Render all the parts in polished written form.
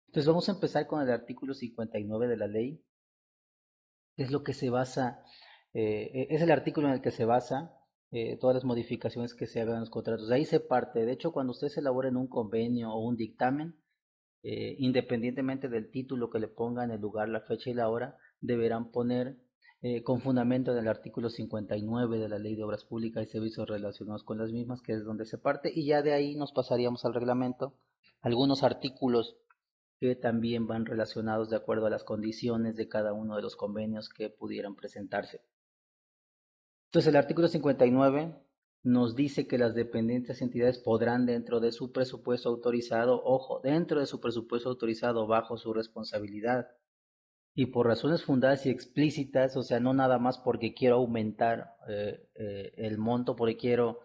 Entonces vamos a empezar con el artículo 59 de la ley, que es lo que se basa, es el artículo en el que se basa todas las modificaciones que se hagan en los contratos. De ahí se parte. De hecho, cuando ustedes elaboren un convenio o un dictamen, independientemente del título que le pongan, el lugar, la fecha y la hora, deberán poner con fundamento en el artículo 59 de la Ley de Obras Públicas y Servicios relacionados con las mismas, que es donde se parte, y ya de ahí nos pasaríamos al reglamento, algunos artículos que también van relacionados de acuerdo a las condiciones de cada uno de los convenios que pudieran presentarse. Entonces, el artículo 59 nos dice que las dependientes entidades podrán, dentro de su presupuesto autorizado, ojo, dentro de su presupuesto autorizado bajo su responsabilidad y por razones fundadas y explícitas, o sea, no nada más porque quiero aumentar el monto, porque quiero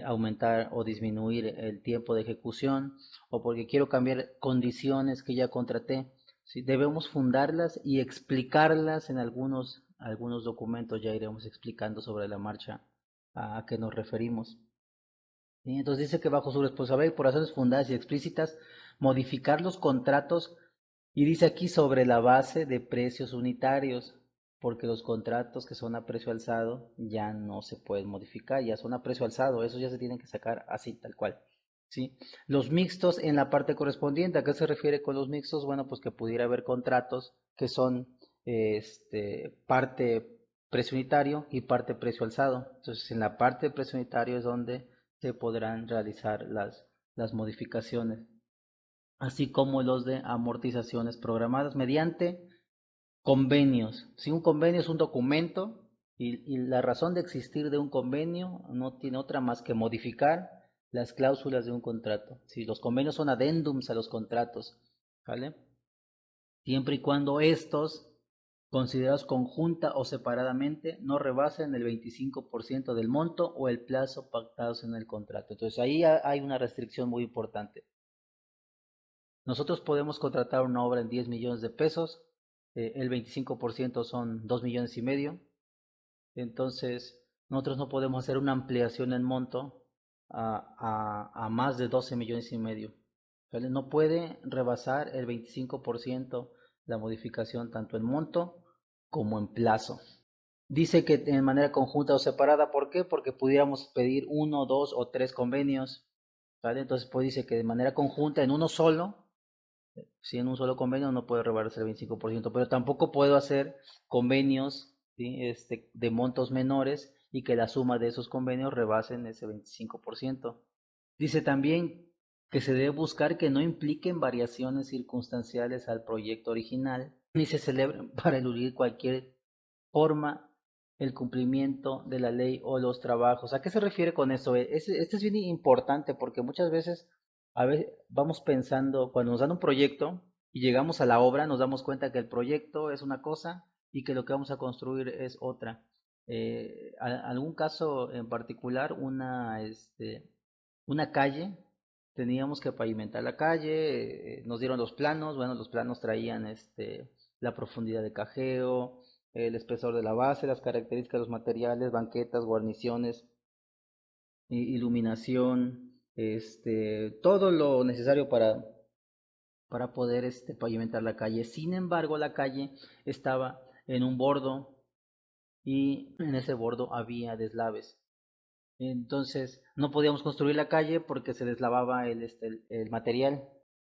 aumentar o disminuir el tiempo de ejecución o porque quiero cambiar condiciones que ya contraté. ¿Sí? Debemos fundarlas y explicarlas en algunos documentos, ya iremos explicando sobre la marcha a qué nos referimos. ¿Sí? Entonces dice que bajo su responsabilidad y por razones fundadas y explícitas, modificar los contratos y dice aquí sobre la base de precios unitarios, porque los contratos que son a precio alzado ya no se pueden modificar, ya son a precio alzado, esos ya se tienen que sacar así, tal cual. ¿Sí? Los mixtos en la parte correspondiente, ¿a qué se refiere con los mixtos? Bueno, pues que pudiera haber contratos que son parte precio unitario y parte precio alzado. Entonces, en la parte de precio unitario es donde se podrán realizar las modificaciones, así como los de amortizaciones programadas mediante convenios. Si un convenio es un documento y la razón de existir de un convenio no tiene otra más que modificar las cláusulas de un contrato. Si los convenios son adendums a los contratos, ¿vale? Siempre y cuando estos, considerados conjunta o separadamente, no rebasen el 25% del monto o el plazo pactados en el contrato. Entonces ahí hay una restricción muy importante. Nosotros podemos contratar una obra en 10 millones de pesos, el 25% son 2 millones y medio, entonces nosotros no podemos hacer una ampliación en monto a más de 12 millones y medio. ¿Vale? No puede rebasar el 25% la modificación tanto en monto como en plazo. Dice que en manera conjunta o separada, ¿por qué? Porque pudiéramos pedir uno, dos o tres convenios, ¿vale? Entonces pues dice que de manera conjunta en uno solo, si en un solo convenio no puede rebajarse el 25%, pero tampoco puedo hacer convenios, ¿sí? De montos menores y que la suma de esos convenios rebasen ese 25%. Dice también que se debe buscar que no impliquen variaciones circunstanciales al proyecto original ni se celebren para eludir cualquier forma el cumplimiento de la ley o los trabajos. ¿A qué se refiere con eso? Este es bien importante porque muchas veces, a veces vamos pensando, cuando nos dan un proyecto y llegamos a la obra, nos damos cuenta que el proyecto es una cosa y que lo que vamos a construir es otra. Algún caso en particular, una calle, teníamos que pavimentar la calle, nos dieron los planos, bueno, los planos traían la profundidad de cajeo, el espesor de la base, las características de los materiales, banquetas, guarniciones, iluminación, todo lo necesario para poder pavimentar la calle. Sin embargo, la calle estaba en un bordo y en ese bordo había deslaves. Entonces no podíamos construir la calle porque se deslavaba el material.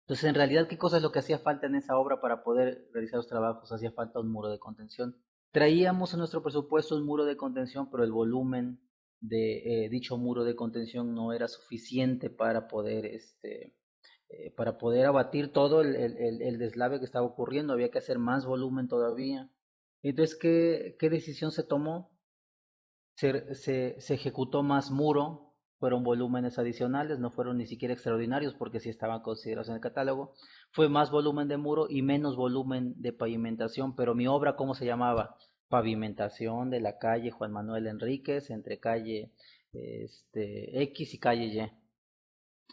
Entonces, en realidad, ¿qué cosa es lo que hacía falta en esa obra para poder realizar los trabajos? Hacía falta un muro de contención. Traíamos en nuestro presupuesto un muro de contención, pero el volumen de dicho muro de contención no era suficiente para poder abatir todo el deslave que estaba ocurriendo. Había que hacer más volumen todavía. Entonces, ¿qué decisión se tomó? Se ejecutó más muro, fueron volúmenes adicionales, no fueron ni siquiera extraordinarios porque sí estaban considerados en el catálogo. Fue más volumen de muro y menos volumen de pavimentación, pero mi obra, ¿cómo se llamaba? Pavimentación de la calle Juan Manuel Enríquez entre calle X y calle Y.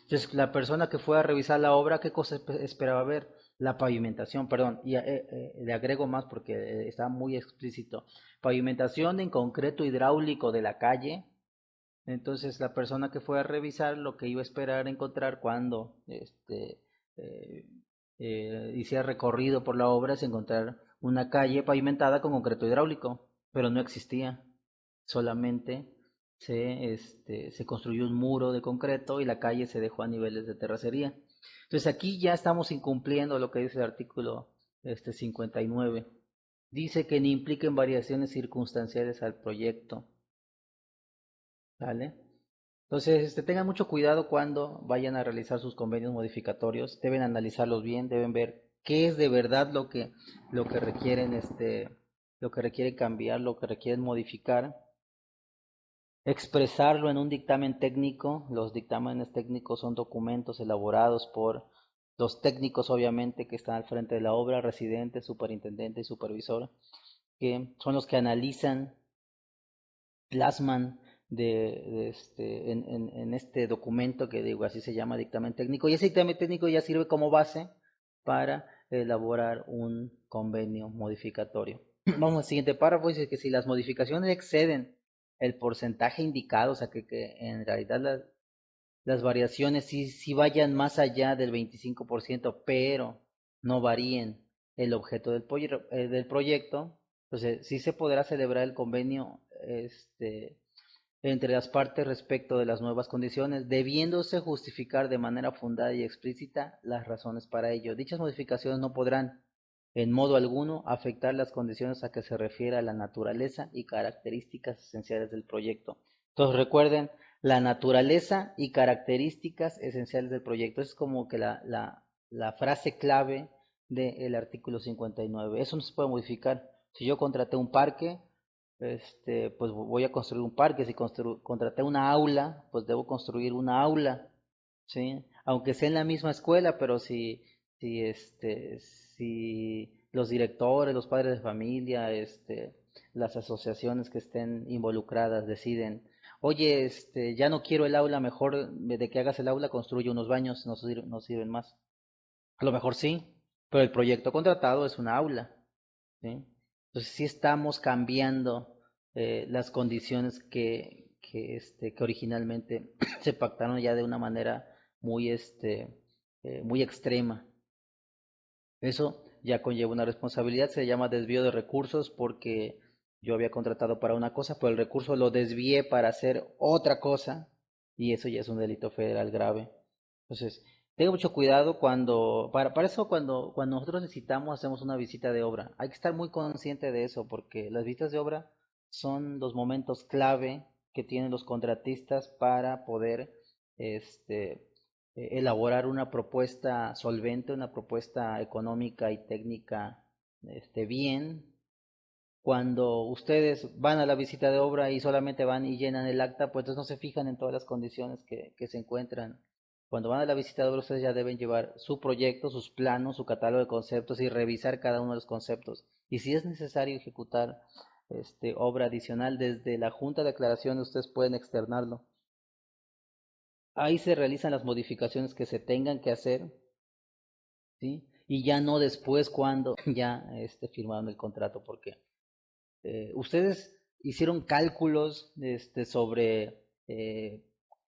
Entonces, la persona que fue a revisar la obra, ¿qué cosa esperaba ver? La pavimentación, perdón, y le agrego más porque está muy explícito. Pavimentación en concreto hidráulico de la calle. Entonces, la persona que fue a revisar lo que iba a esperar encontrar cuando eh, hiciera recorrido por la obra, se encontrar una calle pavimentada con concreto hidráulico, pero no existía. Solamente se construyó un muro de concreto y la calle se dejó a niveles de terracería. Entonces aquí ya estamos incumpliendo lo que dice el artículo 59. Dice que ni impliquen variaciones circunstanciales al proyecto, ¿vale? Entonces, tengan mucho cuidado cuando vayan a realizar sus convenios modificatorios, deben analizarlos bien, deben ver qué es de verdad lo que requieren, lo que requieren cambiar, lo que requieren modificar, expresarlo en un dictamen técnico. Los dictámenes técnicos son documentos elaborados por los técnicos, obviamente, que están al frente de la obra, residente, superintendente y supervisor, que son los que analizan, plasman en este documento que digo, así se llama dictamen técnico, y ese dictamen técnico ya sirve como base para elaborar un convenio modificatorio. Vamos al siguiente párrafo, dice que si las modificaciones exceden el porcentaje indicado, o sea que en realidad las variaciones sí vayan más allá del 25%, pero no varíen el objeto del proyecto, entonces sí se podrá celebrar el convenio entre las partes respecto de las nuevas condiciones, debiéndose justificar de manera fundada y explícita las razones para ello. Dichas modificaciones no podrán, en modo alguno, afectar las condiciones a que se refiere la naturaleza y características esenciales del proyecto. Entonces recuerden, la naturaleza y características esenciales del proyecto. Es como que la frase clave del artículo 59. Eso no se puede modificar. Si yo contraté un parque, pues voy a construir un parque. Si contraté una aula, pues debo construir una aula, ¿sí? Aunque sea en la misma escuela, pero si los directores, los padres de familia, las asociaciones que estén involucradas deciden, oye, ya no quiero el aula, mejor de que hagas el aula, construye unos baños, no sirven más. A lo mejor sí, pero el proyecto contratado es una aula, ¿sí? Entonces sí estamos cambiando las condiciones que originalmente se pactaron ya de una manera muy, muy extrema. Eso ya conlleva una responsabilidad, se llama desvío de recursos porque yo había contratado para una cosa, pero el recurso lo desvié para hacer otra cosa y eso ya es un delito federal grave. Entonces, tenga mucho cuidado para eso cuando nosotros necesitamos, hacemos una visita de obra. Hay que estar muy consciente de eso porque las visitas de obra son los momentos clave que tienen los contratistas para poder, este, elaborar una propuesta solvente, una propuesta económica y técnica, bien. Cuando ustedes van a la visita de obra y solamente van y llenan el acta, pues entonces no se fijan en todas las condiciones que se encuentran. Cuando van a la visita de obra, ustedes ya deben llevar su proyecto, sus planos, su catálogo de conceptos y revisar cada uno de los conceptos. Y si es necesario ejecutar obra adicional desde la junta de aclaraciones, ustedes pueden externarlo. Ahí se realizan las modificaciones que se tengan que hacer, ¿sí? Y ya no después cuando ya firmaron el contrato, porque ustedes hicieron cálculos sobre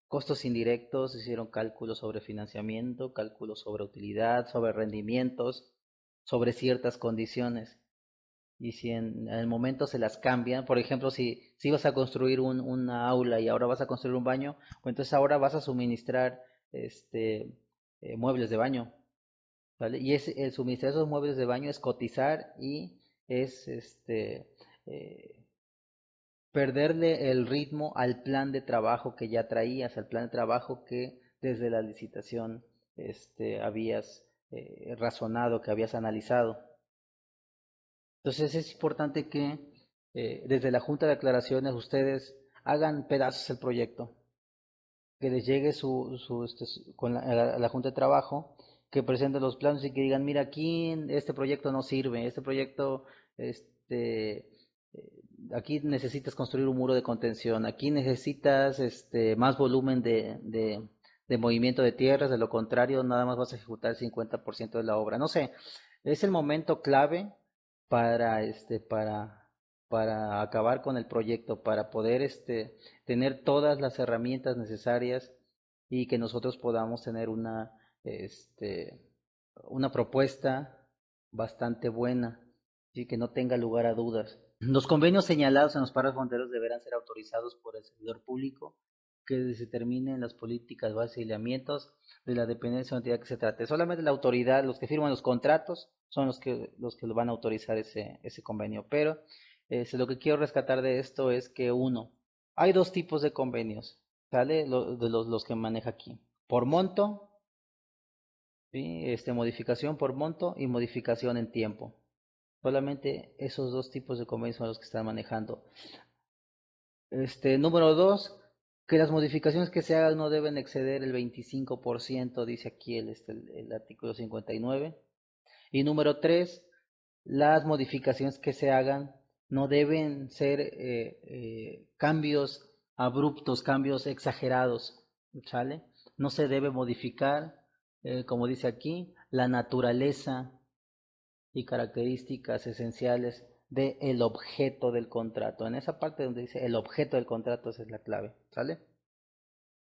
costos indirectos, hicieron cálculos sobre financiamiento, cálculos sobre utilidad, sobre rendimientos, sobre ciertas condiciones. Y si en el momento se las cambian, por ejemplo, si vas a construir una aula y ahora vas a construir un baño, pues entonces ahora vas a suministrar muebles de baño, ¿vale? Y el suministrar esos muebles de baño es cotizar y es eh, perderle el ritmo al plan de trabajo que ya traías, al plan de trabajo que desde la licitación habías razonado, que habías analizado. Entonces es importante que desde la Junta de Aclaraciones ustedes hagan pedazos el proyecto, que les llegue con a la Junta de Trabajo, que presenten los planos y que digan, mira, aquí este proyecto no sirve, este proyecto, aquí necesitas construir un muro de contención, aquí necesitas más volumen de movimiento de tierras, de lo contrario nada más vas a ejecutar el 50% de la obra. No sé, es el momento clave para para acabar con el proyecto, para poder tener todas las herramientas necesarias y que nosotros podamos tener una este una propuesta bastante buena, ¿sí? Que no tenga lugar a dudas. Los convenios señalados en los párrafos fronteros deberán ser autorizados por el servidor público que determinen las políticas, bases y lineamientos de la dependencia o entidad que se trate. Solamente la autoridad, los que firman los contratos, son los que lo van a autorizar ese convenio. Pero lo que quiero rescatar de esto es que uno, hay dos tipos de convenios, ¿sale? Los que maneja aquí. Por monto, ¿sí? Modificación por monto y modificación en tiempo. Solamente esos dos tipos de convenios son los que están manejando. Número dos, que las modificaciones que se hagan no deben exceder el 25%, dice aquí el artículo 59. Y número tres, las modificaciones que se hagan no deben ser cambios abruptos, cambios exagerados, ¿sale? No se debe modificar, como dice aquí, la naturaleza y características esenciales del objeto del contrato. En esa parte donde dice el objeto del contrato, esa es la clave, ¿sale?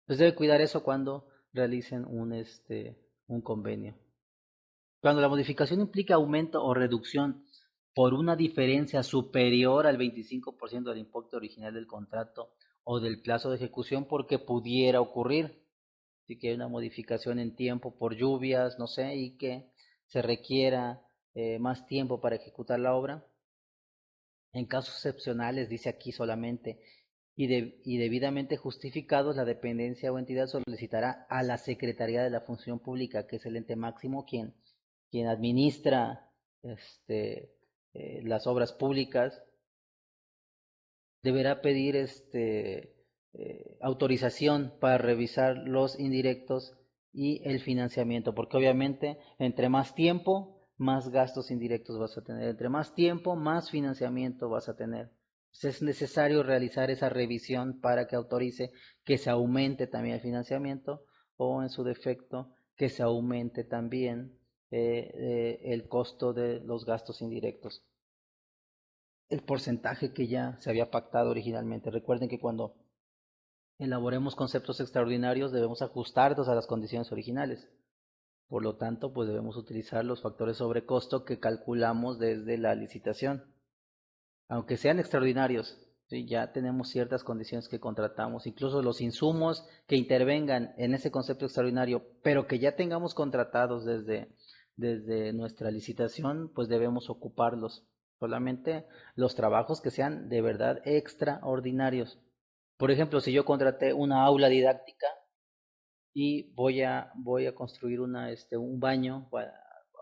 Entonces debe cuidar eso cuando realicen un convenio. Cuando la modificación implica aumento o reducción por una diferencia superior al 25% del importe original del contrato o del plazo de ejecución, porque pudiera ocurrir, así que hay una modificación en tiempo por lluvias, no sé, y que se requiera más tiempo para ejecutar la obra. En casos excepcionales, dice aquí solamente, y debidamente justificados, la dependencia o entidad solicitará a la Secretaría de la Función Pública, que es el ente máximo quien administra las obras públicas, deberá pedir autorización para revisar los indirectos y el financiamiento, porque obviamente entre más tiempo, más gastos indirectos vas a tener, entre más tiempo, más financiamiento vas a tener. Entonces es necesario realizar esa revisión para que autorice que se aumente también el financiamiento o en su defecto que se aumente también el costo de los gastos indirectos, el porcentaje que ya se había pactado originalmente. Recuerden que cuando elaboremos conceptos extraordinarios debemos ajustarlos a las condiciones originales. Por lo tanto, pues debemos utilizar los factores sobre costo que calculamos desde la licitación. Aunque sean extraordinarios, ¿sí? Ya tenemos ciertas condiciones que contratamos, incluso los insumos que intervengan en ese concepto extraordinario, pero que ya tengamos contratados desde nuestra licitación, pues debemos ocuparlos. Solamente los trabajos que sean de verdad extraordinarios. Por ejemplo, si yo contraté una aula didáctica y voy a construir un baño,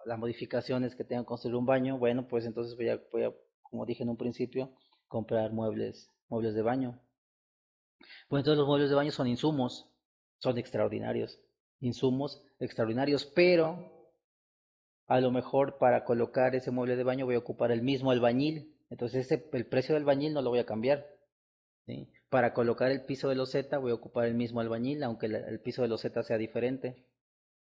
las modificaciones que tengan que construir un baño, bueno, pues entonces voy a, como dije en un principio, comprar muebles de baño. Pues entonces los muebles de baño son insumos, son extraordinarios, insumos extraordinarios, pero a lo mejor para colocar ese mueble de baño voy a ocupar el mismo albañil, entonces el precio del albañil no lo voy a cambiar. ¿Sí? Para colocar el piso de loseta voy a ocupar el mismo albañil, aunque el piso de loseta sea diferente.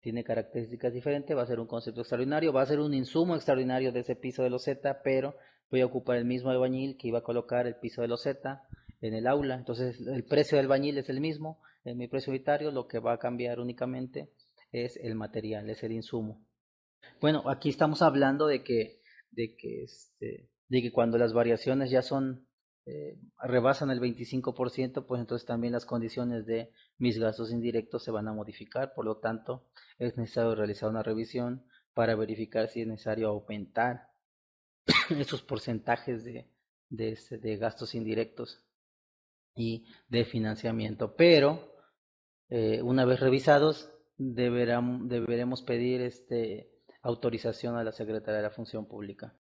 Tiene características diferentes, va a ser un concepto extraordinario, va a ser un insumo extraordinario de ese piso de loseta, pero voy a ocupar el mismo albañil que iba a colocar el piso de loseta en el aula. Entonces el precio del albañil es el mismo, en mi precio unitario lo que va a cambiar únicamente es el material, es el insumo. Bueno, aquí estamos hablando de que cuando las variaciones ya rebasan el 25%, pues entonces también las condiciones de mis gastos indirectos se van a modificar. Por lo tanto, es necesario realizar una revisión para verificar si es necesario aumentar esos porcentajes de gastos indirectos y de financiamiento. Pero una vez revisados, deberemos pedir autorización a la Secretaría de la Función Pública.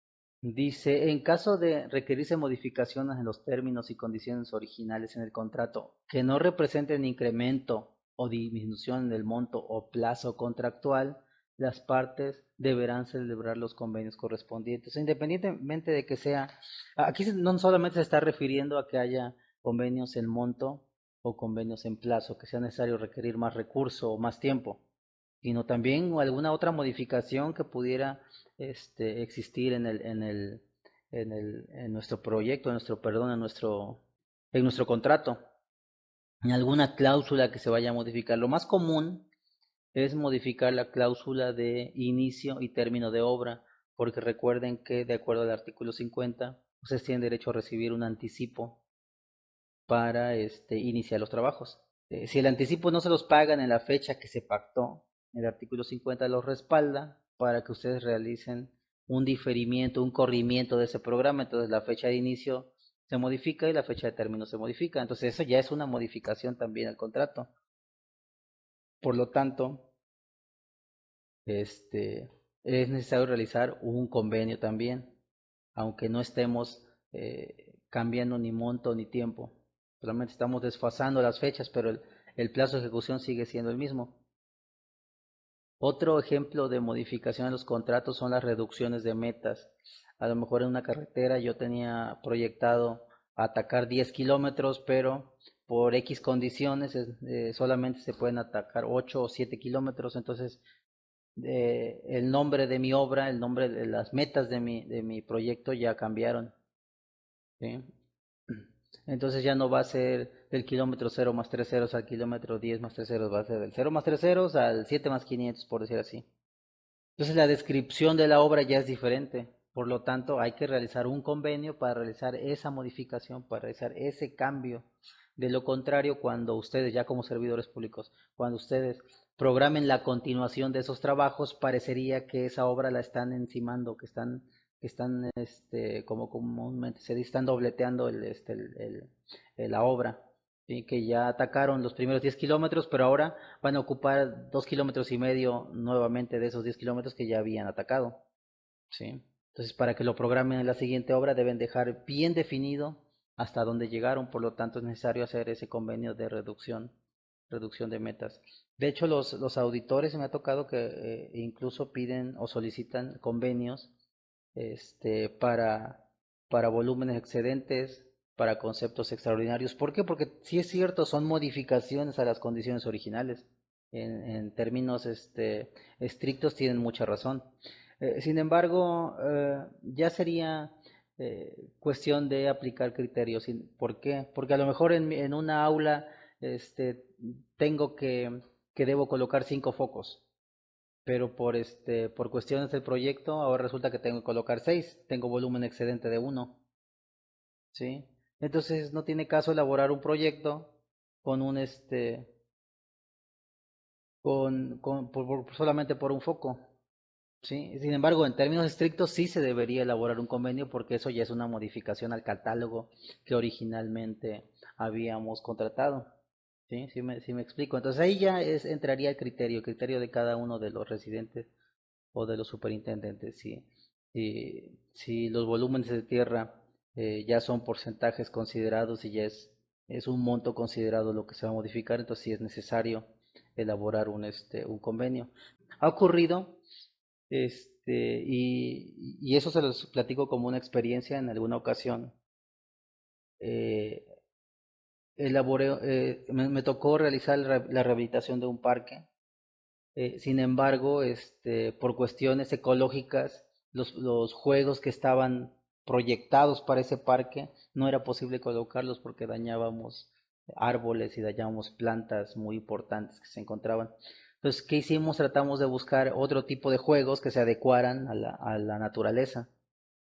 Dice, en caso de requerirse modificaciones en los términos y condiciones originales en el contrato que no representen incremento o disminución del monto o plazo contractual, las partes deberán celebrar los convenios correspondientes, independientemente de que sea, aquí no solamente se está refiriendo a que haya convenios en monto o convenios en plazo, que sea necesario requerir más recurso o más tiempo, sino también alguna otra modificación que pudiera existir en nuestro proyecto, en nuestro contrato, en alguna cláusula que se vaya a modificar. Lo más común es modificar la cláusula de inicio y término de obra, porque recuerden que de acuerdo al artículo 50, ustedes tienen derecho a recibir un anticipo para iniciar los trabajos. Si el anticipo no se los pagan en la fecha que se pactó, el artículo 50 los respalda para que ustedes realicen un diferimiento, un corrimiento de ese programa. Entonces la fecha de inicio se modifica y la fecha de término se modifica. Entonces eso ya es una modificación también al contrato. Por lo tanto, es necesario realizar un convenio también, aunque no estemos cambiando ni monto ni tiempo. Solamente estamos desfasando las fechas, pero el plazo de ejecución sigue siendo el mismo. Otro ejemplo de modificación de los contratos son las reducciones de metas. A lo mejor en una carretera yo tenía proyectado atacar 10 kilómetros, pero por X condiciones solamente se pueden atacar 8 o 7 kilómetros. Entonces el nombre de mi obra, el nombre de las metas de mi proyecto ya cambiaron, ¿sí? Entonces ya no va a ser del kilómetro 0 más 3 ceros al kilómetro 10 más 3 ceros, va a ser del 0 más 3 ceros al 7 más 500, por decir así. Entonces la descripción de la obra ya es diferente. Por lo tanto, hay que realizar un convenio para realizar esa modificación, para realizar ese cambio. De lo contrario, cuando ustedes, ya como servidores públicos, cuando ustedes programen la continuación de esos trabajos, parecería que esa obra la están encimando, como comúnmente se dice, están dobleteando la obra, ¿sí? Que ya atacaron los primeros 10 kilómetros, pero ahora van a ocupar 2,5 kilómetros nuevamente de esos 10 kilómetros que ya habían atacado, ¿sí? Entonces, para que lo programen en la siguiente obra, deben dejar bien definido hasta dónde llegaron, por lo tanto es necesario hacer ese convenio de reducción de metas. De hecho, los auditores me ha tocado que incluso piden o solicitan convenios para, volúmenes excedentes, para conceptos extraordinarios. ¿Por qué? Porque sí es cierto, son modificaciones a las condiciones originales. En términos estrictos tienen mucha razón. Sin embargo, ya sería cuestión de aplicar criterios. ¿Por qué? Porque a lo mejor en una aula tengo que debo colocar 5 focos, pero por cuestiones del proyecto ahora resulta que tengo que colocar 6, tengo volumen excedente de uno, ¿sí? Entonces no tiene caso elaborar un proyecto con un solamente por un foco, ¿sí? Sin embargo, en términos estrictos sí se debería elaborar un convenio porque eso ya es una modificación al catálogo que originalmente habíamos contratado. ¿Sí? Sí me explico. Entonces ahí ya entraría el criterio de cada uno de los residentes o de los superintendentes. Si los volúmenes de tierra ya son porcentajes considerados y ya es un monto considerado lo que se va a modificar, entonces sí es necesario elaborar un convenio. Ha ocurrido, y eso se los platico como una experiencia en alguna ocasión. eh, me tocó realizar la rehabilitación de un parque. Sin embargo, por cuestiones ecológicas, los juegos que estaban proyectados para ese parque no era posible colocarlos porque dañábamos árboles y dañábamos plantas muy importantes que se encontraban. Entonces, ¿qué hicimos? Tratamos de buscar otro tipo de juegos que se adecuaran a la naturaleza.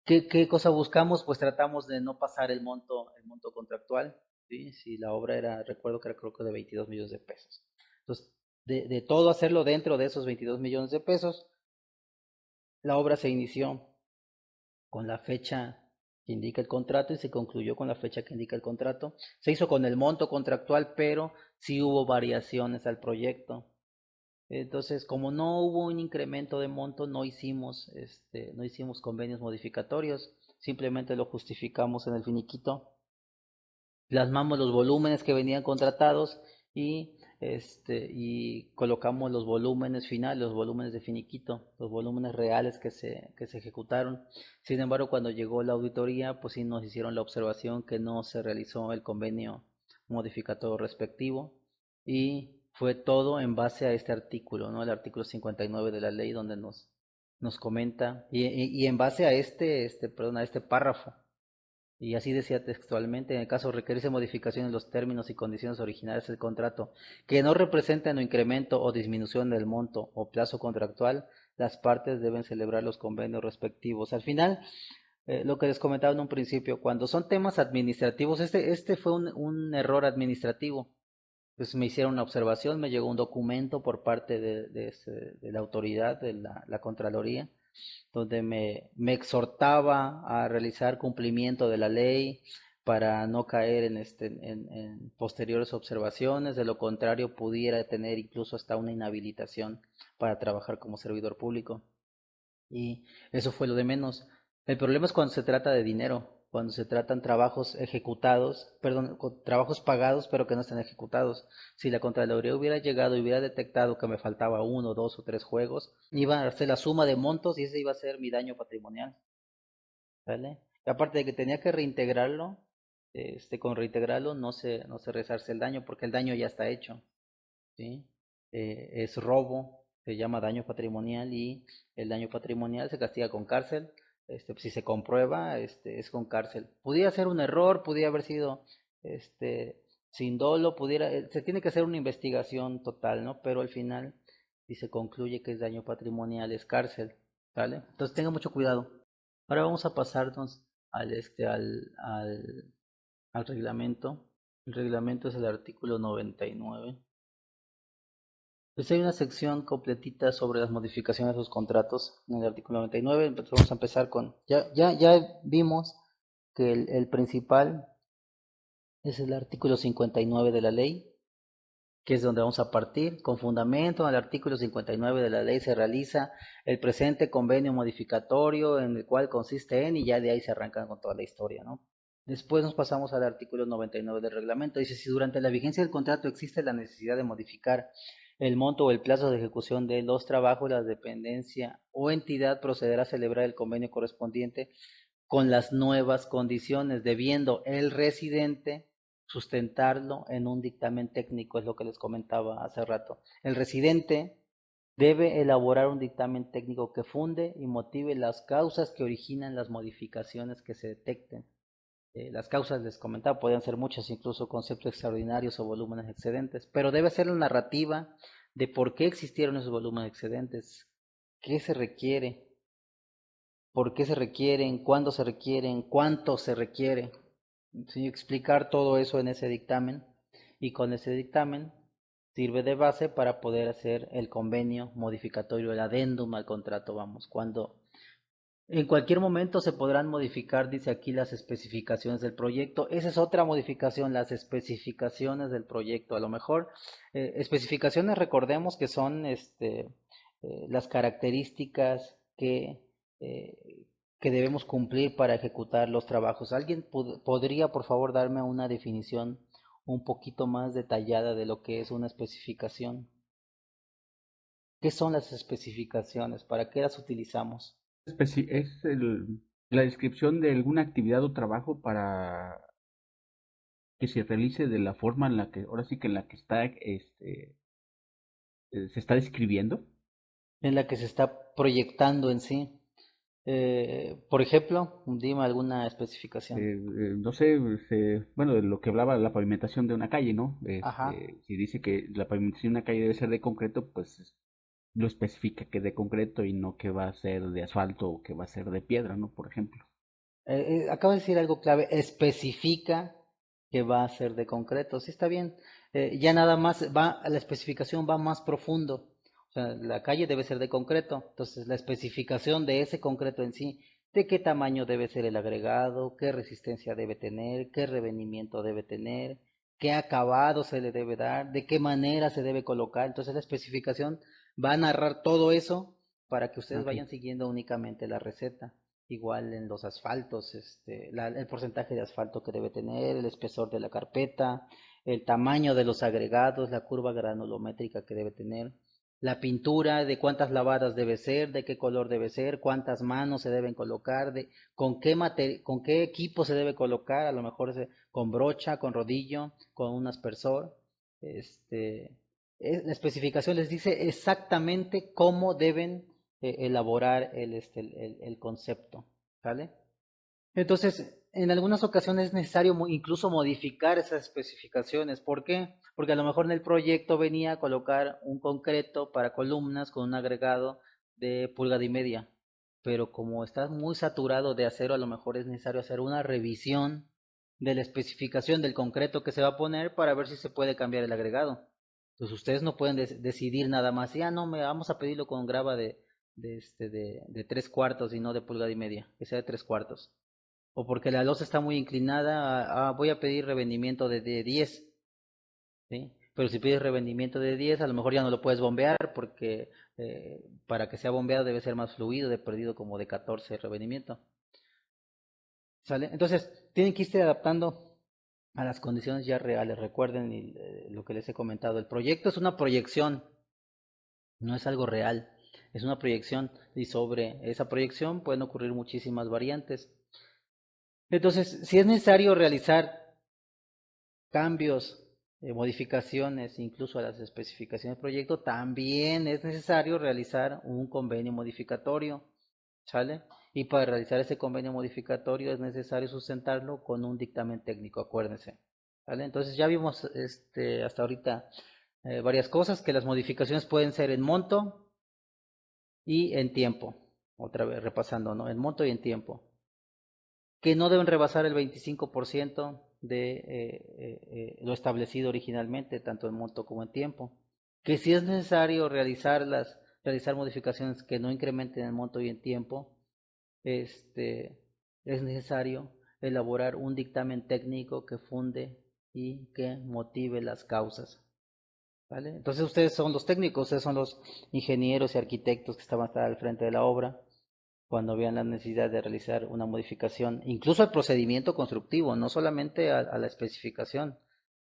¿Qué cosa buscamos? Pues tratamos de no pasar el monto contractual, ¿sí? Si la obra era, recuerdo que era creo que de 22 millones de pesos. Entonces, de todo hacerlo dentro de esos 22 millones de pesos, la obra se inició con la fecha que indica el contrato y se concluyó con la fecha que indica el contrato. Se hizo con el monto contractual, pero sí hubo variaciones al proyecto. Entonces, como no hubo un incremento de monto, no hicimos convenios modificatorios, simplemente lo justificamos en el finiquito, plasmamos los volúmenes que venían contratados y colocamos los volúmenes finales, los volúmenes de finiquito, los volúmenes reales que se ejecutaron. Sin embargo, cuando llegó la auditoría, pues sí nos hicieron la observación que no se realizó el convenio modificatorio respectivo y fue todo en base a este artículo, ¿no? El artículo 59 de la ley donde nos comenta y en base a perdón, a este párrafo Y así decía textualmente, en el caso de requerirse modificación en los términos y condiciones originales del contrato que no representen o incremento o disminución del monto o plazo contractual, las partes deben celebrar los convenios respectivos. Al final, lo que les comentaba en un principio, cuando son temas administrativos, este fue un error administrativo. Pues me hicieron una observación, me llegó un documento por parte de la autoridad, de la Contraloría, donde me exhortaba a realizar cumplimiento de la ley para no caer en posteriores observaciones, de lo contrario pudiera tener incluso hasta una inhabilitación para trabajar como servidor público. Y eso fue lo de menos. El problema es cuando se trata de dinero, cuando se tratan trabajos ejecutados, perdón, trabajos pagados pero que no están ejecutados. Si la Contraloría hubiera llegado y hubiera detectado que me faltaba uno, dos o tres juegos, iba a hacer la suma de montos y ese iba a ser mi daño patrimonial, ¿vale? Y aparte de que tenía que reintegrarlo, con reintegrarlo no se resarce el daño porque el daño ya está hecho, ¿sí? Es robo, se llama daño patrimonial y el daño patrimonial se castiga con cárcel. Si se comprueba, es con cárcel. Pudiera ser un error, pudiera haber sido sin dolo, se tiene que hacer una investigación total, ¿no? Pero al final, si se concluye que es daño patrimonial, es cárcel, ¿vale? Entonces tenga mucho cuidado. Ahora vamos a pasarnos al reglamento. El reglamento es el artículo 99. Pues hay una sección completita sobre las modificaciones de los contratos en el artículo 99. Entonces vamos a empezar con, ya vimos que el principal es el artículo 59 de la ley, que es donde vamos a partir. Con fundamento en el artículo 59 de la ley se realiza el presente convenio modificatorio en el cual consiste en, y ya de ahí se arrancan con toda la historia, ¿no? Después nos pasamos al artículo 99 del reglamento. Dice, si durante la vigencia del contrato existe la necesidad de modificar el monto o el plazo de ejecución de los trabajos, la dependencia o entidad procederá a celebrar el convenio correspondiente con las nuevas condiciones, debiendo el residente sustentarlo en un dictamen técnico, es lo que les comentaba hace rato. El residente debe elaborar un dictamen técnico que funde y motive las causas que originan las modificaciones que se detecten. Las causas, les comentaba, podrían ser muchas, incluso conceptos extraordinarios o volúmenes excedentes, pero debe ser la narrativa de por qué existieron esos volúmenes excedentes, qué se requiere, por qué se requieren, cuándo se requieren, cuánto se requiere. ¿Sí? Explicar todo eso en ese dictamen y con ese dictamen sirve de base para poder hacer el convenio modificatorio, el adendum al contrato, vamos, cuando en cualquier momento se podrán modificar, dice aquí, las especificaciones del proyecto. Esa es otra modificación, las especificaciones del proyecto. A lo mejor, especificaciones, recordemos que son las características que debemos cumplir para ejecutar los trabajos. ¿Alguien podría, por favor, darme una definición un poquito más detallada de lo que es una especificación? ¿Qué son las especificaciones? ¿Para qué las utilizamos? Es la descripción de alguna actividad o trabajo para que se realice de la forma en la que, ahora sí que en la que está, se está describiendo. En la que se está proyectando en sí. Por ejemplo, dime alguna especificación. No sé, bueno, de lo que hablaba la pavimentación de una calle, ¿no? Ajá. Si dice que la pavimentación de una calle debe ser de concreto, pues lo especifica que de concreto y no que va a ser de asfalto o que va a ser de piedra, ¿no? Por ejemplo. Acabo de decir algo clave, especifica que va a ser de concreto. Sí, está bien. Ya nada más la especificación va más profundo. O sea, la calle debe ser de concreto. Entonces, la especificación de ese concreto en sí, de qué tamaño debe ser el agregado, qué resistencia debe tener, qué revenimiento debe tener, qué acabado se le debe dar, de qué manera se debe colocar. Entonces, la especificación va a narrar todo eso para que ustedes Ok. vayan siguiendo únicamente la receta. Igual en los asfaltos, el porcentaje de asfalto que debe tener, el espesor de la carpeta, el tamaño de los agregados, la curva granulométrica que debe tener, la pintura, de cuántas lavadas debe ser, de qué color debe ser, cuántas manos se deben colocar, con qué equipo se debe colocar, a lo mejor con brocha, con rodillo, con un aspersor. La especificación les dice exactamente cómo deben elaborar el concepto, ¿vale? Entonces, en algunas ocasiones es necesario incluso modificar esas especificaciones. ¿Por qué? Porque a lo mejor en el proyecto venía a colocar un concreto para columnas con un agregado de pulgada y media, pero como está muy saturado de acero, a lo mejor es necesario hacer una revisión de la especificación del concreto que se va a poner para ver si se puede cambiar el agregado. Entonces ustedes no pueden decidir nada más, ya no, vamos a pedirlo con grava de 3 cuartos y no de pulgada y media, que sea de 3 cuartos. O porque la losa está muy inclinada, voy a pedir revendimiento de 10, ¿sí? Pero si pides revendimiento de 10, a lo mejor ya no lo puedes bombear porque para que sea bombeado debe ser más fluido, de perdido como de 14 revendimiento. ¿Sale? Entonces, tienen que irse adaptando a las condiciones ya reales. Recuerden lo que les he comentado. El proyecto es una proyección, no es algo real. Es una proyección y sobre esa proyección pueden ocurrir muchísimas variantes. Entonces, si es necesario realizar cambios, modificaciones, incluso a las especificaciones del proyecto, también es necesario realizar un convenio modificatorio, ¿sale? Y para realizar ese convenio modificatorio es necesario sustentarlo con un dictamen técnico, acuérdense, ¿vale? Entonces ya vimos hasta ahorita varias cosas, que las modificaciones pueden ser en monto y en tiempo, otra vez repasando, ¿no? En monto y en tiempo, que no deben rebasar el 25% de lo establecido originalmente, tanto en monto como en tiempo. Que si es necesario realizar modificaciones que no incrementen en monto y en tiempo, es necesario elaborar un dictamen técnico que funde y que motive las causas. ¿Vale? Entonces ustedes son los técnicos, ustedes son los ingenieros y arquitectos que estaban al frente de la obra cuando vean la necesidad de realizar una modificación, incluso al procedimiento constructivo, no solamente a la especificación,